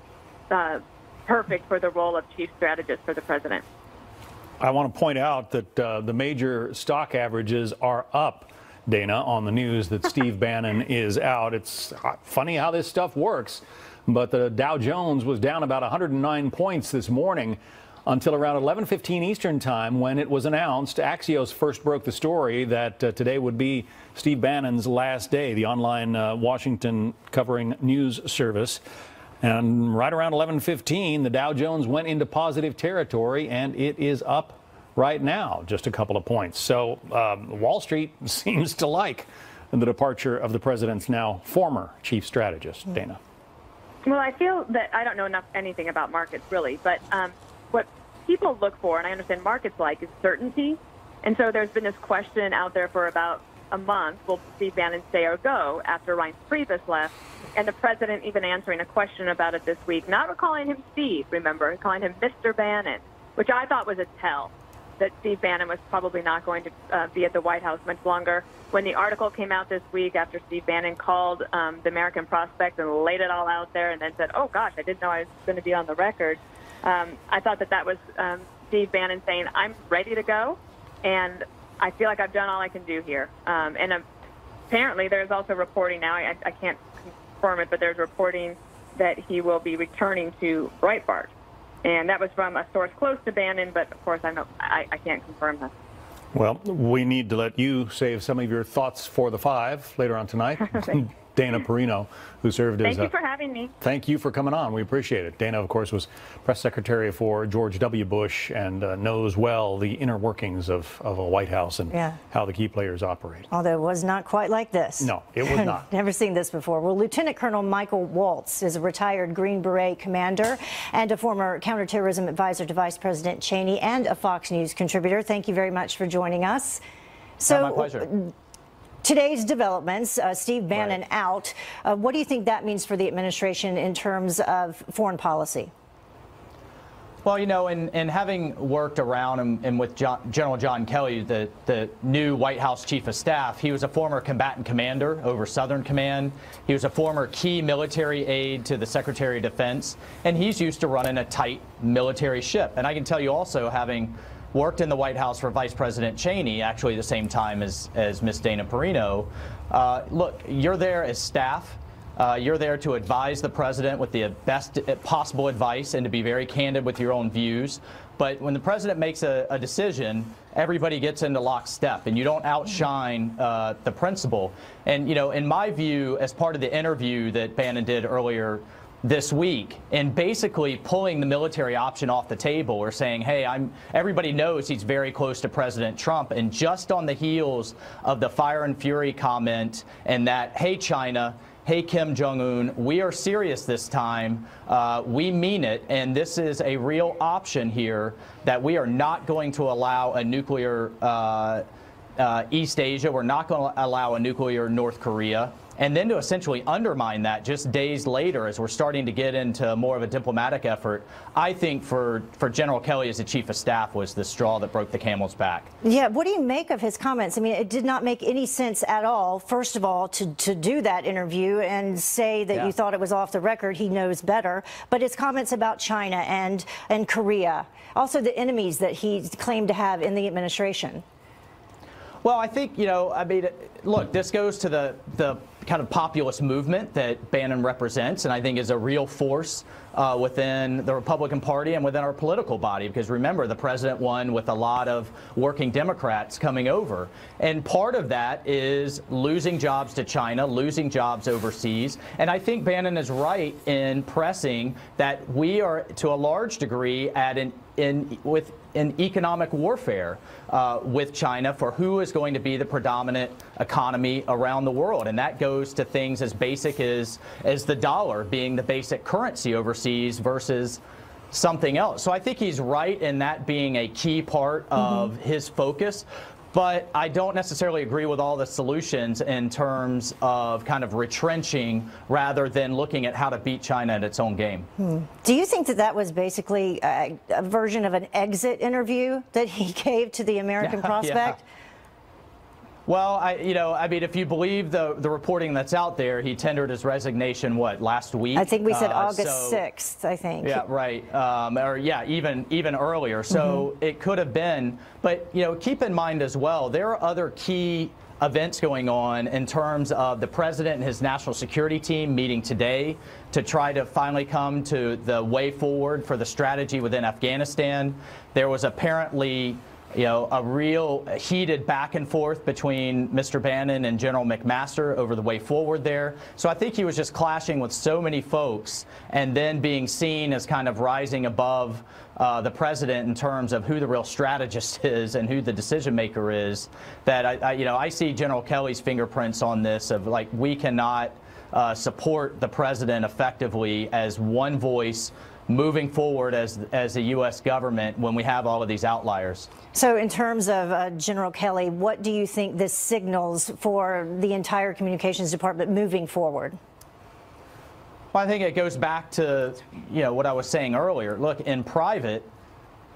Speaker 10: perfect for the role of chief strategist for the president.
Speaker 7: I want to point out that the major stock averages are up, Dana, on the news that Steve Bannon is out. It's funny how this stuff works, but the Dow Jones was down about 109 points this morning until around 11:15 Eastern time when it was announced. Axios first broke the story that today would be Steve Bannon's last day, the online Washington covering news service. And right around 11:15, the Dow Jones went into positive territory, and it is up right now, just a couple of points. So Wall Street seems to like the departure of the president's now former chief strategist. Dana.
Speaker 10: Well, I feel that I don't know anything about markets really, but what people look for, and I understand markets like, is certainty. And so there's been this question out there for about a month, will Steve Bannon stay or go, after Reince Priebus left? And the president even answering a question about it this week, not calling him Steve, remember, calling him Mr. Bannon, which I thought was a tell that Steve Bannon was probably not going to be at the White House much longer. When the article came out this week after Steve Bannon called the American Prospect and laid it all out there and then said, oh, gosh, I didn't know I was going to be on the record, I thought that was Steve Bannon saying, I'm ready to go, and I feel like I've done all I can do here. And apparently there's also reporting now, I can't confirm it, but there's reporting that he will be returning to Breitbart. And that was from a source close to Bannon, but of course I can't confirm that.
Speaker 7: Well, we need to let you save some of your thoughts for the 5 later on tonight. Dana Perino, who served as...
Speaker 10: Thank you for having me.
Speaker 7: Thank you for coming on. We appreciate it. Dana, of course, was press secretary for George W. Bush and knows well the inner workings of a White House and how the key players operate.
Speaker 8: Although it was not quite like this.
Speaker 7: No, it was not.
Speaker 8: Never seen this before. Well, Lieutenant Colonel Michael Waltz is a retired Green Beret commander and a former counterterrorism advisor to Vice President Cheney and a Fox News contributor. Thank you very much for joining us. So,
Speaker 11: my pleasure.
Speaker 8: Today's developments, Steve Bannon out. What do you think that means for the administration in terms of foreign policy?
Speaker 11: Well, you know, and having worked around and with General John Kelly, the new White House Chief of Staff, he was a former combatant commander over Southern Command. He was a former key military aide to the Secretary of Defense, and he's used to running a tight military ship. And I can tell you also, having worked in the White House for Vice President Cheney, actually the same time as Miss Dana Perino. Look, you're there as staff. You're there to advise the president with the best possible advice and to be very candid with your own views. But when the president makes a decision, everybody gets into lockstep, and you don't outshine the principal. And, you know, in my view, as part of the interview that Bannon did earlier this week, and basically pulling the military option off the table, or saying, hey, everybody knows he's very close to President Trump, and just on the heels of the fire and fury comment and that, hey, China, hey, Kim Jong-un, we are serious this time, we mean it, and this is a real option here, that we are not going to allow a nuclear East Asia, we're not going to allow a nuclear North Korea. And then to essentially undermine that just days later as we're starting to get into more of a diplomatic effort, I think for General Kelly as the Chief of Staff was the straw that broke the camel's back.
Speaker 8: Yeah, what do you make of his comments? I mean, it did not make any sense at all, first of all, to do that interview and say that you thought it was off the record. He knows better. But his comments about China and Korea, also the enemies that he claimed to have in the administration.
Speaker 11: Well, I think, you know, I mean, look, this goes to the kind of populist movement that Bannon represents, and I think is a real force within the Republican Party and within our political body, because remember, the president won with a lot of working Democrats coming over. And part of that is losing jobs to China, losing jobs overseas. And I think Bannon is right in pressing that we are, to a large degree, at an economic warfare with China for who is going to be the predominant economy around the world. And that goes to things as basic as the dollar being the basic currency overseas versus something else. So I think he's right in that being a key part of his focus. But I don't necessarily agree with all the solutions in terms of kind of retrenching rather than looking at how to beat China at its own game.
Speaker 8: Do you think that that was basically a version of an exit interview that he gave to the American Prospect?
Speaker 11: Well, I mean, if you believe the reporting that's out there, he tendered his resignation, what, last week? I
Speaker 8: think we said August 6th, I think.
Speaker 11: Yeah, right. Or, yeah, even earlier. So it could have been. But, you know, keep in mind as well, there are other key events going on in terms of the president and his national security team meeting today to try to finally come to the way forward for the strategy within Afghanistan. There was apparently a real heated back and forth between Mr. Bannon and General McMaster over the way forward there. So I think he was just clashing with so many folks and then being seen as kind of rising above the president in terms of who the real strategist is and who the decision maker is, that I see General Kelly's fingerprints on this of like, we cannot support the president effectively as one voice moving forward as the U.S. government when we have all of these outliers.
Speaker 8: So in terms of General Kelly, what do you think this signals for the entire communications department moving forward?
Speaker 11: Well, I think it goes back to what I was saying earlier. Look, in private,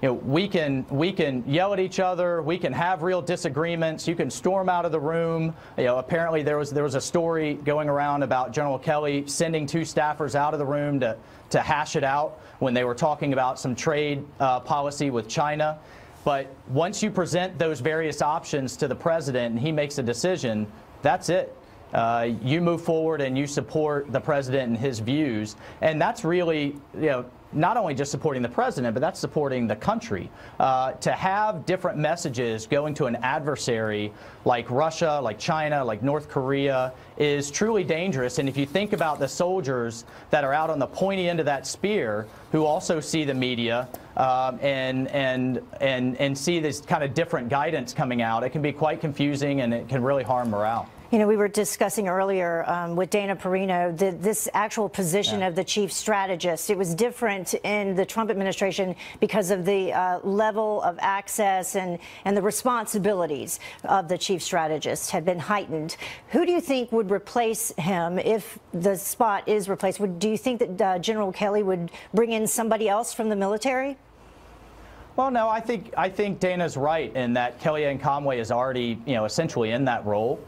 Speaker 11: we can yell at each other, we can have real disagreements, you can storm out of the room. Apparently there was a story going around about General Kelly sending 2 staffers out of the room to hash it out when they were talking about some trade policy with China. But once you present those various options to the president and he makes a decision, that's it. You move forward and you support the president and his views. And that's really, not only just supporting the president, but that's supporting the country. To have different messages going to an adversary like Russia, like China, like North Korea is truly dangerous. And if you think about the soldiers that are out on the pointy end of that spear, who also see the media and see this kind of different guidance coming out, it can be quite confusing and it can really harm morale.
Speaker 8: We were discussing earlier with Dana Perino this actual position of the chief strategist. It was different in the Trump administration because of the level of access and the responsibilities of the chief strategist had been heightened. Who do you think would replace him if the spot is replaced? Do you think that General Kelly would bring in somebody else from the military?
Speaker 11: Well, no, I think Dana's right in that Kellyanne Conway is already, essentially in that role.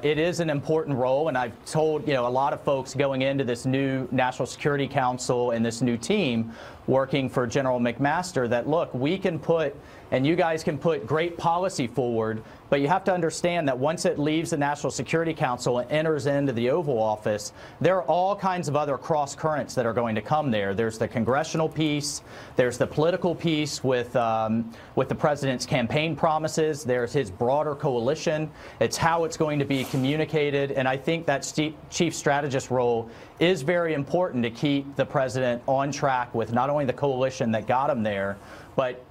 Speaker 11: It is an important role, and I've told, a lot of folks going into this new National Security Council and this new team working for General McMaster that, look, we can put, and you guys can put great policy forward, but you have to understand that once it leaves the National Security Council and enters into the Oval Office, there are all kinds of other cross currents that are going to come there. There's the congressional piece, there's the political piece with the president's campaign promises, there's his broader coalition. It's how it's going to be communicated, and I think that chief strategist role is very important to keep the president on track with not only the coalition that got him there, but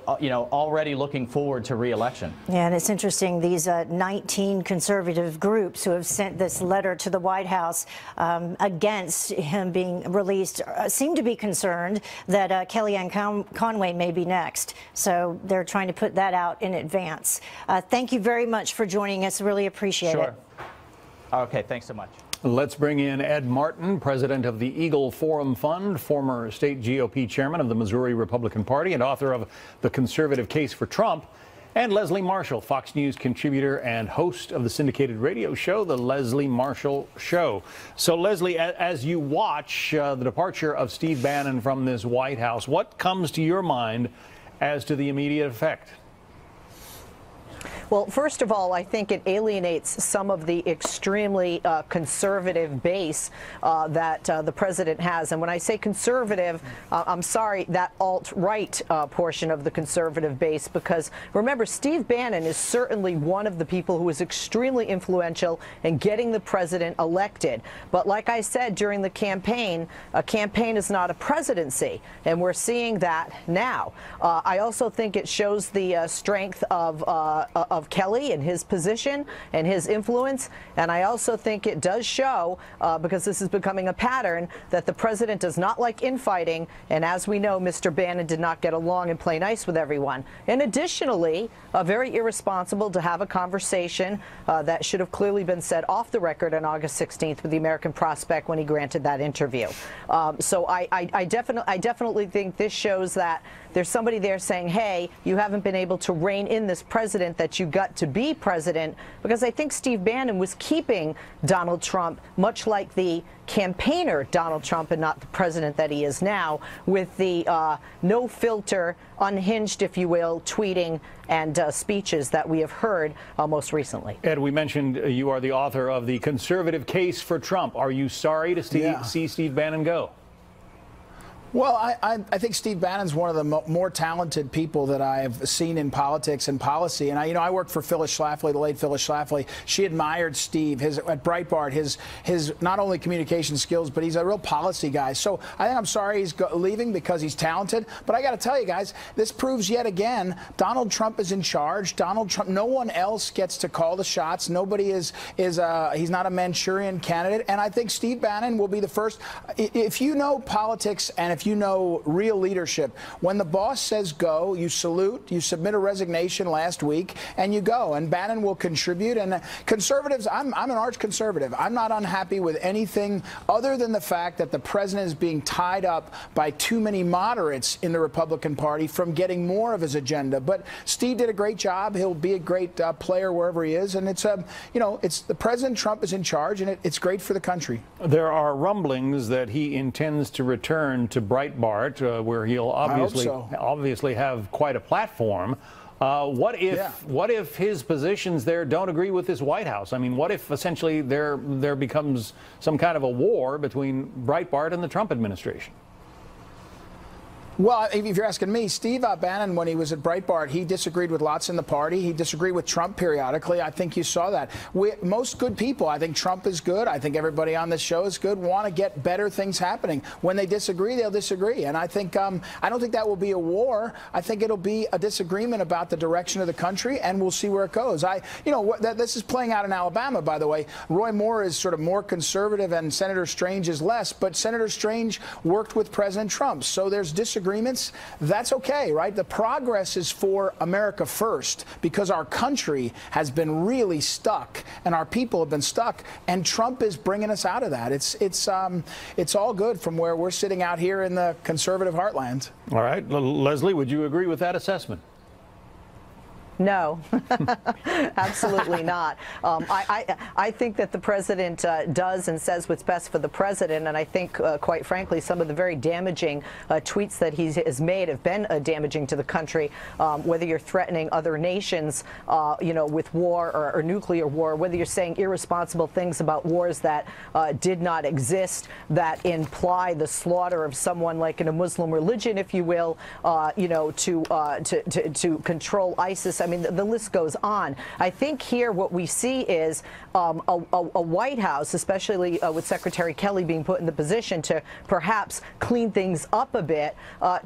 Speaker 11: already looking forward to re-election. Yeah, and it's interesting, these 19 conservative groups who have sent this letter to the White House against him being released seem to be concerned that Kellyanne Conway may be next. So they're trying to put that out in advance. Thank you very much for joining us. Really appreciate it. Okay, thanks so much.
Speaker 7: Let's bring in Ed Martin, president of the Eagle Forum Fund, former state GOP chairman of the Missouri Republican Party and author of The Conservative Case for Trump, and Leslie Marshall, Fox News contributor and host of the syndicated radio show, The Leslie Marshall Show. So, Leslie, as you watch the departure of Steve Bannon from this White House, what comes to your mind as to the immediate effect?
Speaker 12: Well, first of all, I think it alienates some of the extremely conservative base that the president has. And when I say conservative, I'm sorry, that alt-right portion of the conservative base, because remember, Steve Bannon is certainly one of the people who is extremely influential in getting the president elected. But like I said during the campaign, a campaign is not a presidency, and we're seeing that now. I also think it shows the strength of Kelly and his position and his influence. And I also think it does show, because this is becoming a pattern, that the president does not like infighting. And as we know, Mr. Bannon did not get along and play nice with everyone. And additionally, very irresponsible to have a conversation that should have clearly been said off the record on August 16th with the American Prospect when he granted that interview. So I definitely think this shows that there's somebody there saying, hey, you haven't been able to rein in this president that you you got to be president, because I think Steve Bannon was keeping Donald Trump, much like the campaigner Donald Trump and not the president that he is now, with the no filter, unhinged, if you will, tweeting and speeches that we have heard most recently.
Speaker 7: Ed, we mentioned you are the author of The Conservative Case for Trump. Are you sorry to see Steve Bannon go?
Speaker 13: Well, I think Steve Bannon's one of the more talented people that I've seen in politics and policy. And I worked for Phyllis Schlafly, the late Phyllis Schlafly. She admired Steve at Breitbart, his not only communication skills, but he's a real policy guy. So I think I'm sorry he's leaving because he's talented. But I got to tell you guys, this proves yet again Donald Trump is in charge. Donald Trump, no one else gets to call the shots. Nobody he's not a Manchurian candidate. And I think Steve Bannon will be the first. If you know politics and if you know real leadership, when the boss says go, you salute, you submit a resignation last week, and you go. And Bannon will contribute. And conservatives, I'm an arch conservative. I'm not unhappy with anything other than the fact that the president is being tied up by too many moderates in the Republican Party from getting more of his agenda. But Steve did a great job. He'll be a great player wherever he is. And it's it's the President Trump is in charge, and it's great for the country.
Speaker 7: There are rumblings that he intends to return to Breitbart, where he'll obviously have quite a platform. What if his positions there don't agree with this White House? I mean, what if essentially there becomes some kind of a war between Breitbart and the Trump administration?
Speaker 13: Well, if you're asking me, Steve Bannon, when he was at Breitbart, he disagreed with lots in the party. He disagreed with Trump periodically. I think you saw that. Most good people, I think Trump is good. I think everybody on this show is good, want to get better things happening. When they disagree, they'll disagree. And I think I don't think that will be a war. I think it'll be a disagreement about the direction of the country, and we'll see where it goes. This is playing out in Alabama, by the way. Roy Moore is sort of more conservative, and Senator Strange is less. But Senator Strange worked with President Trump, so there's disagreements. That's okay, right? The progress is for America first, because our country has been really stuck and our people have been stuck, and Trump is bringing us out of that. It's all good from where we're sitting out here in the conservative heartland.
Speaker 7: All right, Leslie, would you agree with that assessment?
Speaker 12: No, absolutely not. I think that the president does and says what's best for the president, and I think, quite frankly, some of the very damaging tweets that he has made have been damaging to the country, whether you're threatening other nations, with war or nuclear war, whether you're saying irresponsible things about wars that did not exist, that imply the slaughter of someone like in a Muslim religion, if you will, to control ISIS. I mean, the list goes on. I think here what we see is a White House, especially with Secretary Kelly being put in the position to perhaps clean things up a bit,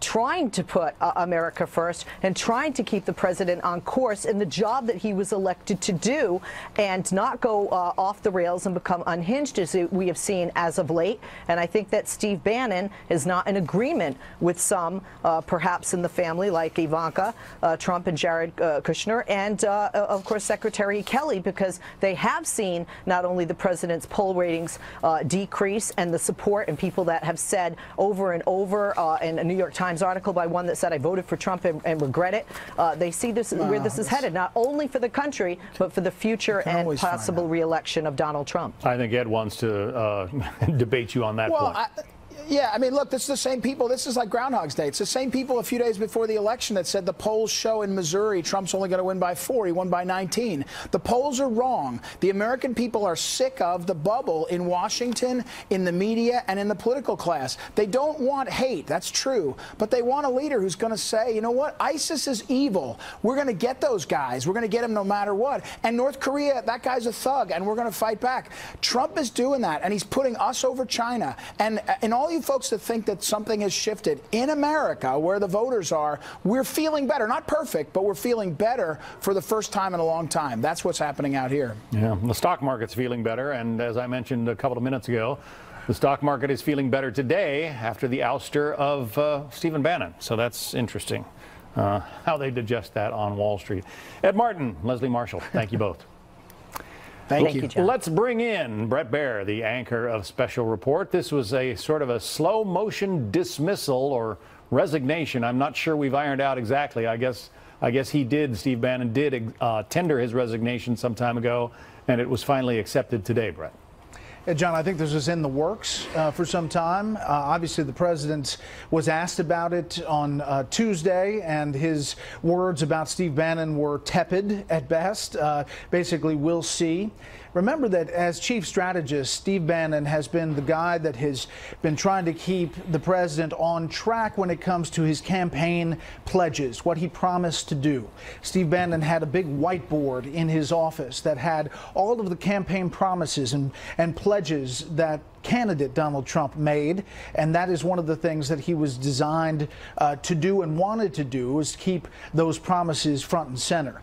Speaker 12: trying to put America first and trying to keep the president on course in the job that he was elected to do, and not go off the rails and become unhinged, as we have seen as of late. And I think that Steve Bannon is not in agreement with some, perhaps in the family, like Ivanka Trump and Jared Kushner, and of course Secretary Kelly, because they have seen not only the president's poll ratings decrease and the support, and people that have said over and over in a New York Times article by one that said, I voted for Trump and regret it. They see this where this is headed, not only for the country, but for the future and possible re-election of Donald Trump.
Speaker 7: I think Ed wants to debate you on that point.
Speaker 13: Yeah, I mean, look, this is the same people. This is like Groundhog's Day. It's the same people a few days before the election that said the polls show in Missouri Trump's only going to win by 4. He won by 19. The polls are wrong. The American people are sick of the bubble in Washington, in the media, and in the political class. They don't want hate. That's true. But they want a leader who's going to say, you know what? ISIS is evil. We're going to get those guys. We're going to get them no matter what. And North Korea, that guy's a thug, and we're going to fight back. Trump is doing that, and he's putting us over China. And all you folks that think that something has shifted in America, where the voters are, we're feeling better. Not perfect, but we're feeling better for the first time in a long time. That's what's happening out here.
Speaker 7: Yeah, the stock market's feeling better, and as I mentioned a couple of minutes ago, the stock market is feeling better today after the ouster of Stephen Bannon. So that's interesting, how they digest that on Wall Street. Ed Martin, Leslie Marshall, thank you both.
Speaker 13: Thank you, John.
Speaker 7: Let's bring in Bret Baier, the anchor of Special Report. This was a sort of a slow motion dismissal or resignation. I'm not sure we've ironed out exactly. I guess I guess Steve Bannon did tender his resignation some time ago, and it was finally accepted today, Brett.
Speaker 13: John, I think this was in the works for some time. Obviously, the president was asked about it on Tuesday, and his words about Steve Bannon were tepid at best. Basically, we'll see. Remember that as chief strategist, Steve Bannon has been the guy that has been trying to keep the president on track when it comes to his campaign pledges, what he promised to do. Steve Bannon had a big whiteboard in his office that had all of the campaign promises and pledges that candidate Donald Trump made, and that is one of the things that he was designed to do and wanted to do, is keep those promises front and center.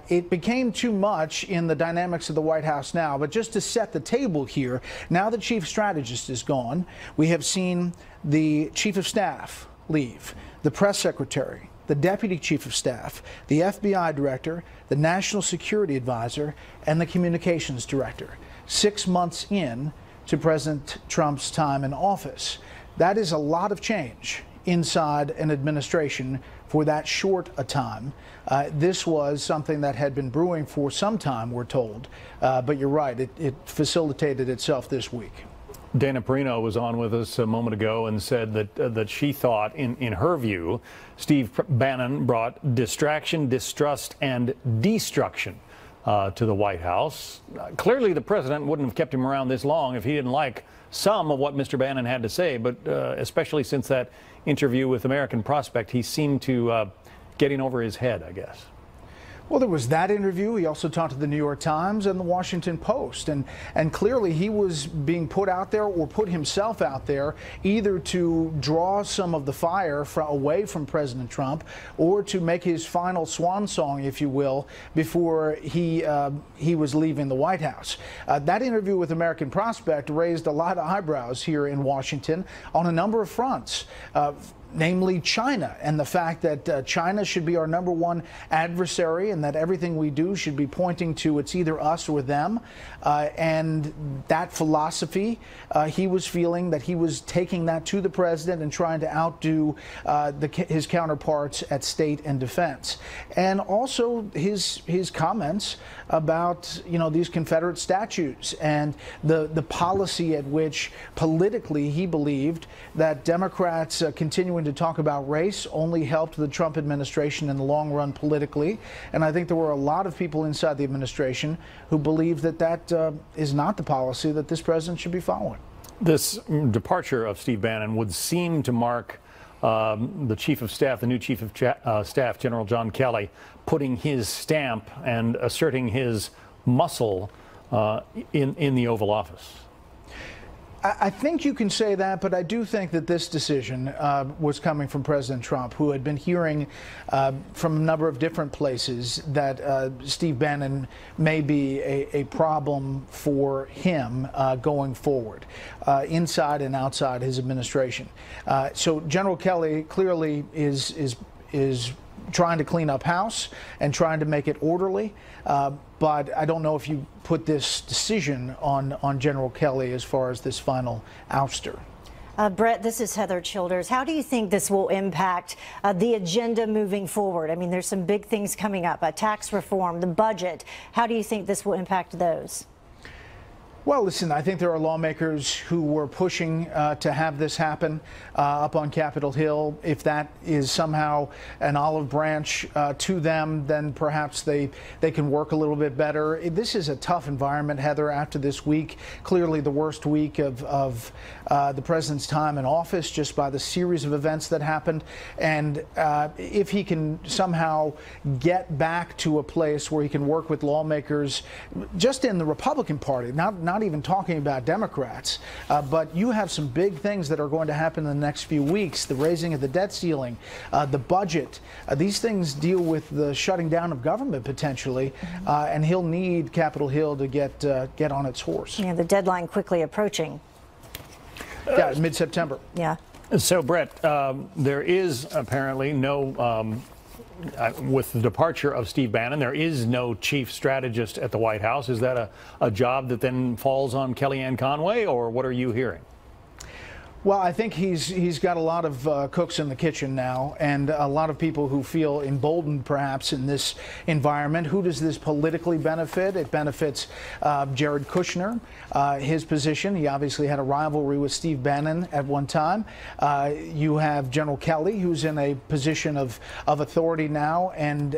Speaker 13: It became too much in the dynamics of the White House now, but just to set the table here, now the chief strategist is gone, we have seen the chief of staff leave, the press secretary, the deputy chief of staff, the FBI director, the national security advisor, and the communications director. 6 months in to President Trump's time in office. That is a lot of change inside an administration for that short a time. This was something that had been brewing for some time, we're told, but you're right, it facilitated itself this week.
Speaker 7: Dana Perino was on with us a moment ago and said that she thought, in her view, Steve Bannon brought distraction, distrust, and destruction to the White House. Clearly, the president wouldn't have kept him around this long if he didn't like some of what Mr. Bannon had to say, but especially since that interview with American Prospect, he seemed to getting over his head, I guess.
Speaker 13: Well, there was that interview. He also talked to the New York Times and the Washington Post. And clearly he was being put out there, or put himself out there, either to draw some of the fire away from President Trump, or to make his final swan song, if you will, before he was leaving the White House. That interview with American Prospect raised a lot of eyebrows here in Washington on a number of fronts. Namely China, and the fact that China should be our #1 adversary, and that everything we do should be pointing to it's either us or them. And that philosophy, he was feeling that he was taking that to the president and trying to outdo his counterparts at State and Defense. And also his comments about, you know, these Confederate statues and the policy at which politically he believed that Democrats continuing to talk about race only helped the Trump administration in the long run politically. And I think there were a lot of people inside the administration who believe that that is not the policy that this president should be following.
Speaker 7: This departure of Steve Bannon would seem to mark the chief of staff, the new chief of staff, General John Kelly, putting his stamp and asserting his muscle in the Oval Office.
Speaker 13: I think you can say that, but I do think that this decision was coming from President Trump, who had been hearing from a number of different places that Steve Bannon may be a problem for him going forward, inside and outside his administration. So General Kelly clearly is trying to clean up house and trying to make it orderly. But I don't know if you put this decision on General Kelly as far as this final ouster.
Speaker 8: Brett, this is Heather Childers. How do you think this will impact the agenda moving forward? I mean, there's some big things coming up, tax reform, the budget. How do you think this will impact those?
Speaker 13: Well, listen, I think there are lawmakers who were pushing to have this happen up on Capitol Hill. If that is somehow an olive branch to them, then perhaps they can work a little bit better. This is a tough environment, Heather, after this week. Clearly the worst week of the president's time in office, just by the series of events that happened. And if he can somehow get back to a place where he can work with lawmakers just in the Republican Party, not even talking about Democrats, but you have some big things that are going to happen in the next few weeks. The raising of the debt ceiling, the budget. These things deal with the shutting down of government potentially, and he'll need Capitol Hill to get on its horse.
Speaker 8: Yeah, the deadline quickly approaching.
Speaker 13: Yeah, mid-September.
Speaker 8: Yeah.
Speaker 7: So, Brett, there is apparently no with the departure of Steve Bannon, there is no chief strategist at the White House. Is that a job that then falls on Kellyanne Conway, or what are you hearing?
Speaker 13: Well, I think he's got a lot of cooks in the kitchen now, and a lot of people who feel emboldened perhaps in this environment. Who does this politically benefit? It benefits Jared Kushner, his position. He obviously had a rivalry with Steve Bannon at one time. You have General Kelly, who's in a position of authority now, and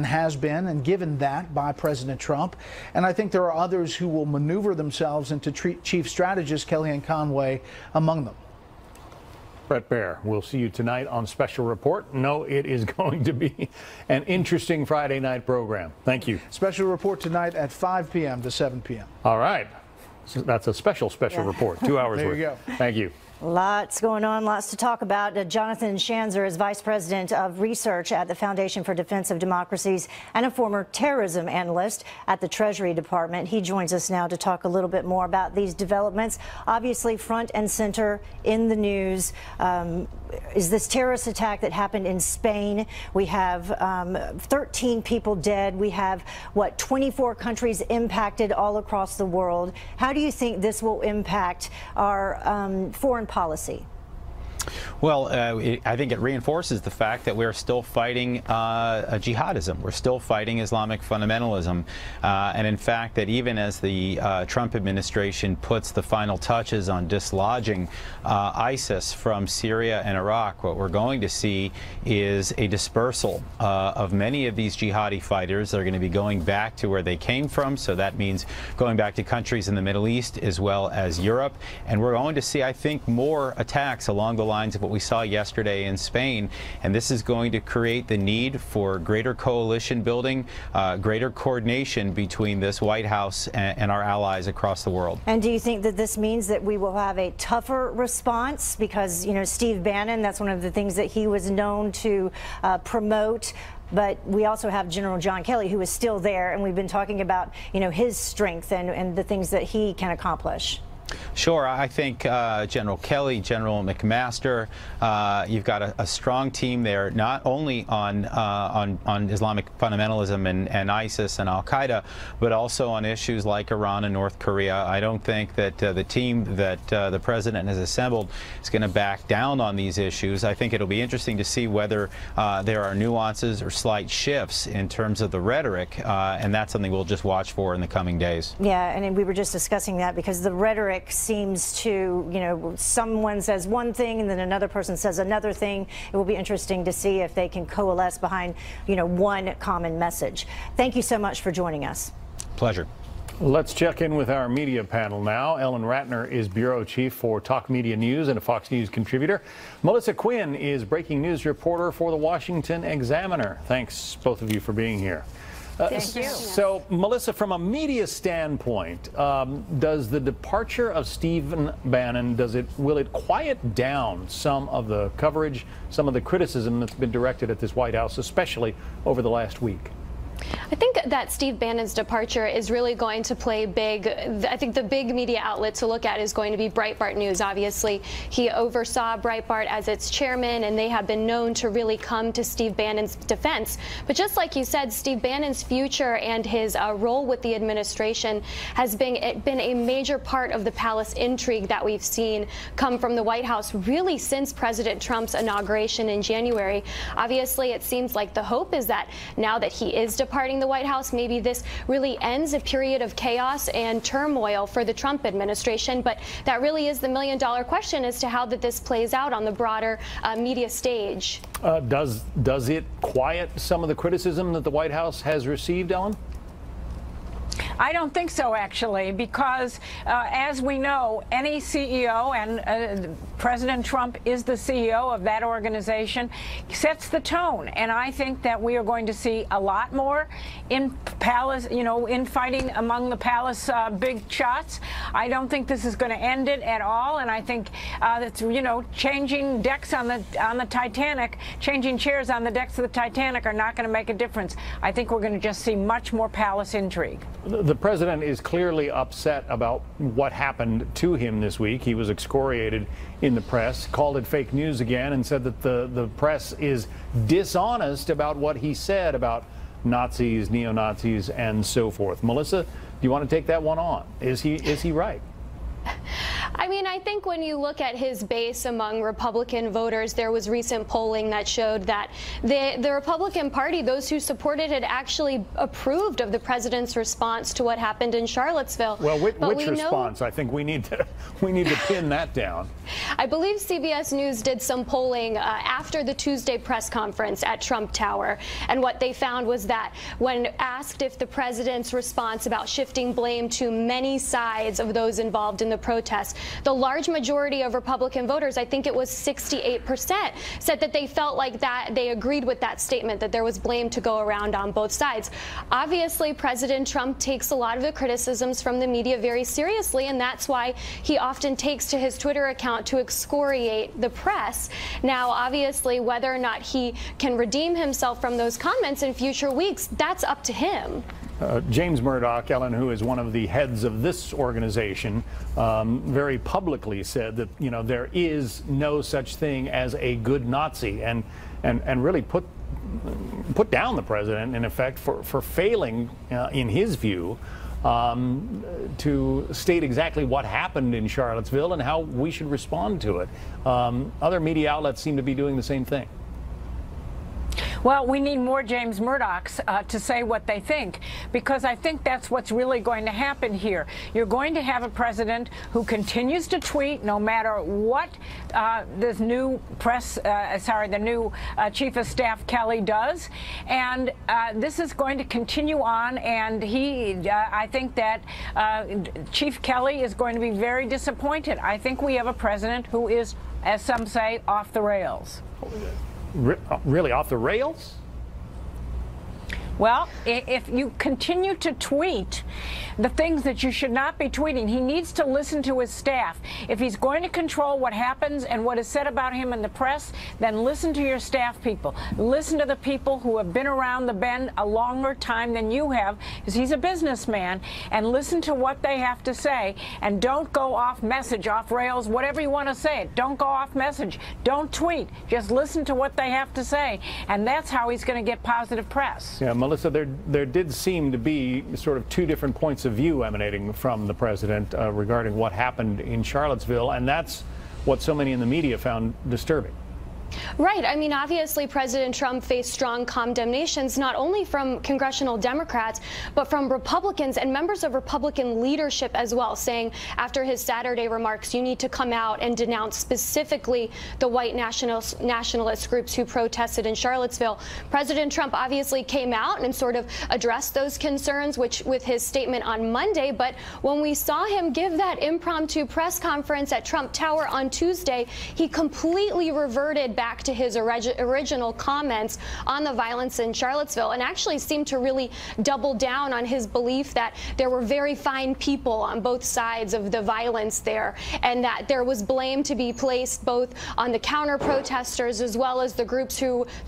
Speaker 13: has been, and given that by President Trump. And I think there are others who will maneuver themselves into chief strategist Kellyanne Conway among them.
Speaker 7: Bret Baier, we'll see you tonight on Special Report. No, it is going to be an interesting Friday night program. Thank you.
Speaker 13: Special Report tonight at 5 p.m. to 7 p.m.
Speaker 7: All right. So that's a special report. 2 hours
Speaker 13: there
Speaker 7: worth.
Speaker 13: You go.
Speaker 7: Thank you.
Speaker 8: Lots going on, lots to talk about. Jonathan Schanzer is Vice President of Research at the Foundation for Defense of Democracies and a former terrorism analyst at the Treasury Department. He joins us now to talk a little bit more about these developments. Obviously, front and center in the news is this terrorist attack that happened in Spain. We have 13 people dead. We have, 24 countries impacted all across the world. How do you think this will impact our foreign policy?
Speaker 14: Well, I think it reinforces the fact that we're still fighting jihadism. We're still fighting Islamic fundamentalism. And in fact, that even as the Trump administration puts the final touches on dislodging ISIS from Syria and Iraq, what we're going to see is a dispersal of many of these jihadi fighters. They're going to be going back to where they came from. So that means going back to countries in the Middle East as well as Europe. And we're going to see, I think, more attacks along the lines of what we saw yesterday in Spain, and this is going to create the need for greater coalition building, greater coordination between this White House and our allies across the world.
Speaker 8: And do you think that this means that we will have a tougher response? Because, Steve Bannon, that's one of the things that he was known to promote. But we also have General John Kelly, who is still there, and we've been talking about, his strength and the things that he can accomplish.
Speaker 14: Sure. I think General Kelly, General McMaster, you've got a strong team there, not only on Islamic fundamentalism and ISIS and al-Qaeda, but also on issues like Iran and North Korea. I don't think that the team that the president has assembled is going to back down on these issues. I think it'll be interesting to see whether there are nuances or slight shifts in terms of the rhetoric, and that's something we'll just watch for in the coming days.
Speaker 8: Yeah, and we were just discussing that because the rhetoric seems to, someone says one thing and then another person says another thing. It will be interesting to see if they can coalesce behind, one common message. Thank you so much for joining us.
Speaker 14: Pleasure.
Speaker 7: Let's check in with our media panel now. Ellen Ratner is bureau chief for Talk Media News and a Fox News contributor. Melissa Quinn is breaking news reporter for the Washington Examiner. Thanks, both of you, for being here.
Speaker 3: Thank you.
Speaker 7: So, Melissa, from a media standpoint, does the departure of Stephen Bannon, will it quiet down some of the coverage, some of the criticism that's been directed at this White House, especially over the last week?
Speaker 15: I think that Steve Bannon's departure is really going to play big. I think the big media outlet to look at is going to be Breitbart News. Obviously, he oversaw Breitbart as its chairman, and they have been known to really come to Steve Bannon's defense. But just like you said, Steve Bannon's future and his role with the administration has been a major part of the palace intrigue that we've seen come from the White House really since President Trump's inauguration in January. Obviously, it seems like the hope is that now that he is departing the White House, maybe this really ends a period of chaos and turmoil for the Trump administration. But that really is the million-dollar question as to how that this plays out on the broader media stage.
Speaker 7: Does it quiet some of the criticism that the White House has received, Ellen?
Speaker 16: I don't think so, actually, because as we know, any CEO, and President Trump is the CEO of that organization, sets the tone. And I think that we are going to see a lot more in palace, in fighting among the palace big shots. I don't think this is going to end it at all. And I think that's, changing decks on the Titanic, changing chairs on the decks of the Titanic are not going to make a difference. I think we're going to just see much more palace intrigue.
Speaker 7: The president is clearly upset about what happened to him this week. He was excoriated in the press, called it fake news again, and said that the press is dishonest about what he said about Nazis, neo-Nazis, and so forth. Melissa, do you want to take that one on? Is he right?
Speaker 15: I mean, I think when you look at his base among Republican voters, there was recent polling that showed that the Republican Party, those who supported it, actually approved of the president's response to what happened in Charlottesville.
Speaker 7: Well, which response? I think we need to pin that down.
Speaker 15: I believe CBS News did some polling after the Tuesday press conference at Trump Tower, and what they found was that when asked if the president's response about shifting blame to many sides of those involved in the protests, the large majority of Republican voters, I think it was 68%, said that they felt like that they agreed with that statement, that there was blame to go around on both sides. Obviously, President Trump takes a lot of the criticisms from the media very seriously, and that's why he often takes to his Twitter account to excoriate the press. Now, obviously, whether or not he can redeem himself from those comments in future weeks, that's up to him.
Speaker 7: James Murdoch, Ellen, who is one of the heads of this organization, very publicly said that, you know, there is no such thing as a good Nazi, and really put down the president, in effect, for failing, in his view, to state exactly what happened in Charlottesville and how we should respond to it. Other media outlets seem to be doing the same thing.
Speaker 16: Well, we need more James Murdochs to say what they think, because I think that's what's really going to happen here. You're going to have a president who continues to tweet no matter what this new the new Chief of Staff Kelly does, and this is going to continue on. And I think that Chief Kelly is going to be very disappointed. I think we have a president who is, as some say, off the rails.
Speaker 7: Really off the rails?
Speaker 16: Well, if you continue to tweet the things that you should not be tweeting, he needs to listen to his staff. If he's going to control what happens and what is said about him in the press, then listen to your staff people. Listen to the people who have been around the bend a longer time than you have, because he's a businessman, and listen to what they have to say. And don't go off message, off rails, whatever you want to say it. Don't go off message. Don't tweet. Just listen to what they have to say. And that's how he's going to get positive press.
Speaker 7: Yeah, Melissa, there did seem to be sort of two different points of view emanating from the president regarding what happened in Charlottesville, and that's what so many in the media found disturbing.
Speaker 15: Right. I mean, obviously, President Trump faced strong condemnations, not only from congressional Democrats, but from Republicans and members of Republican leadership as well, saying after his Saturday remarks, you need to come out and denounce specifically the white nationalist groups who protested in Charlottesville. President Trump obviously came out and sort of addressed those concerns, with his statement on Monday. But when we saw him give that impromptu press conference at Trump Tower on Tuesday, he completely reverted back to his original comments on the violence in Charlottesville, and actually seemed to really double down on his belief that there were very fine people on both sides of the violence there, and that there was blame to be placed both on the counter-protesters as well as the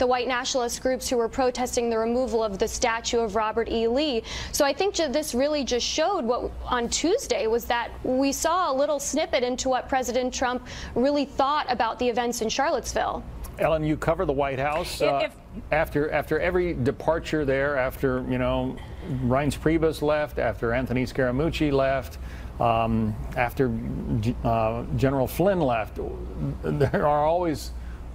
Speaker 15: white nationalist groups who were protesting the removal of the statue of Robert E. Lee. So I think this really just showed what on Tuesday was that we saw a little snippet into what President Trump really thought about the events in Charlottesville.
Speaker 7: Ellen, you cover the White House. After every departure there, after, you know, Reince Priebus left, after Anthony Scaramucci left, after General Flynn left, there are always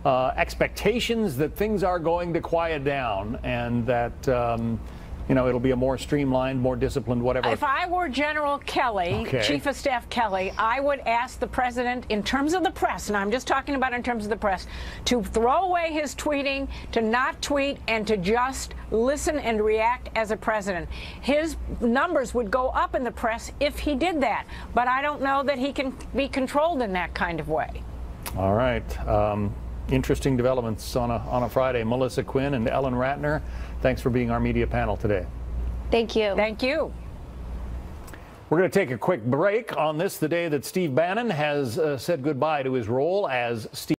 Speaker 7: expectations that things are going to quiet down, and that you know, it'll be a more streamlined, more disciplined, whatever.
Speaker 16: If I were General Kelly, Chief of Staff Kelly, I would ask the president, in terms of the press, and I'm just talking about in terms of the press, to throw away his tweeting, to not tweet, and to just listen and react as a president. His numbers would go up in the press if he did that, but I don't know that he can be controlled in that kind of way.
Speaker 7: All right. Interesting developments on a Friday. Melissa Quinn and Ellen Ratner, thanks for being our media panel today.
Speaker 15: Thank you.
Speaker 16: Thank you.
Speaker 7: We're going to take a quick break on this, the day that Steve Bannon has said goodbye to his role as Steve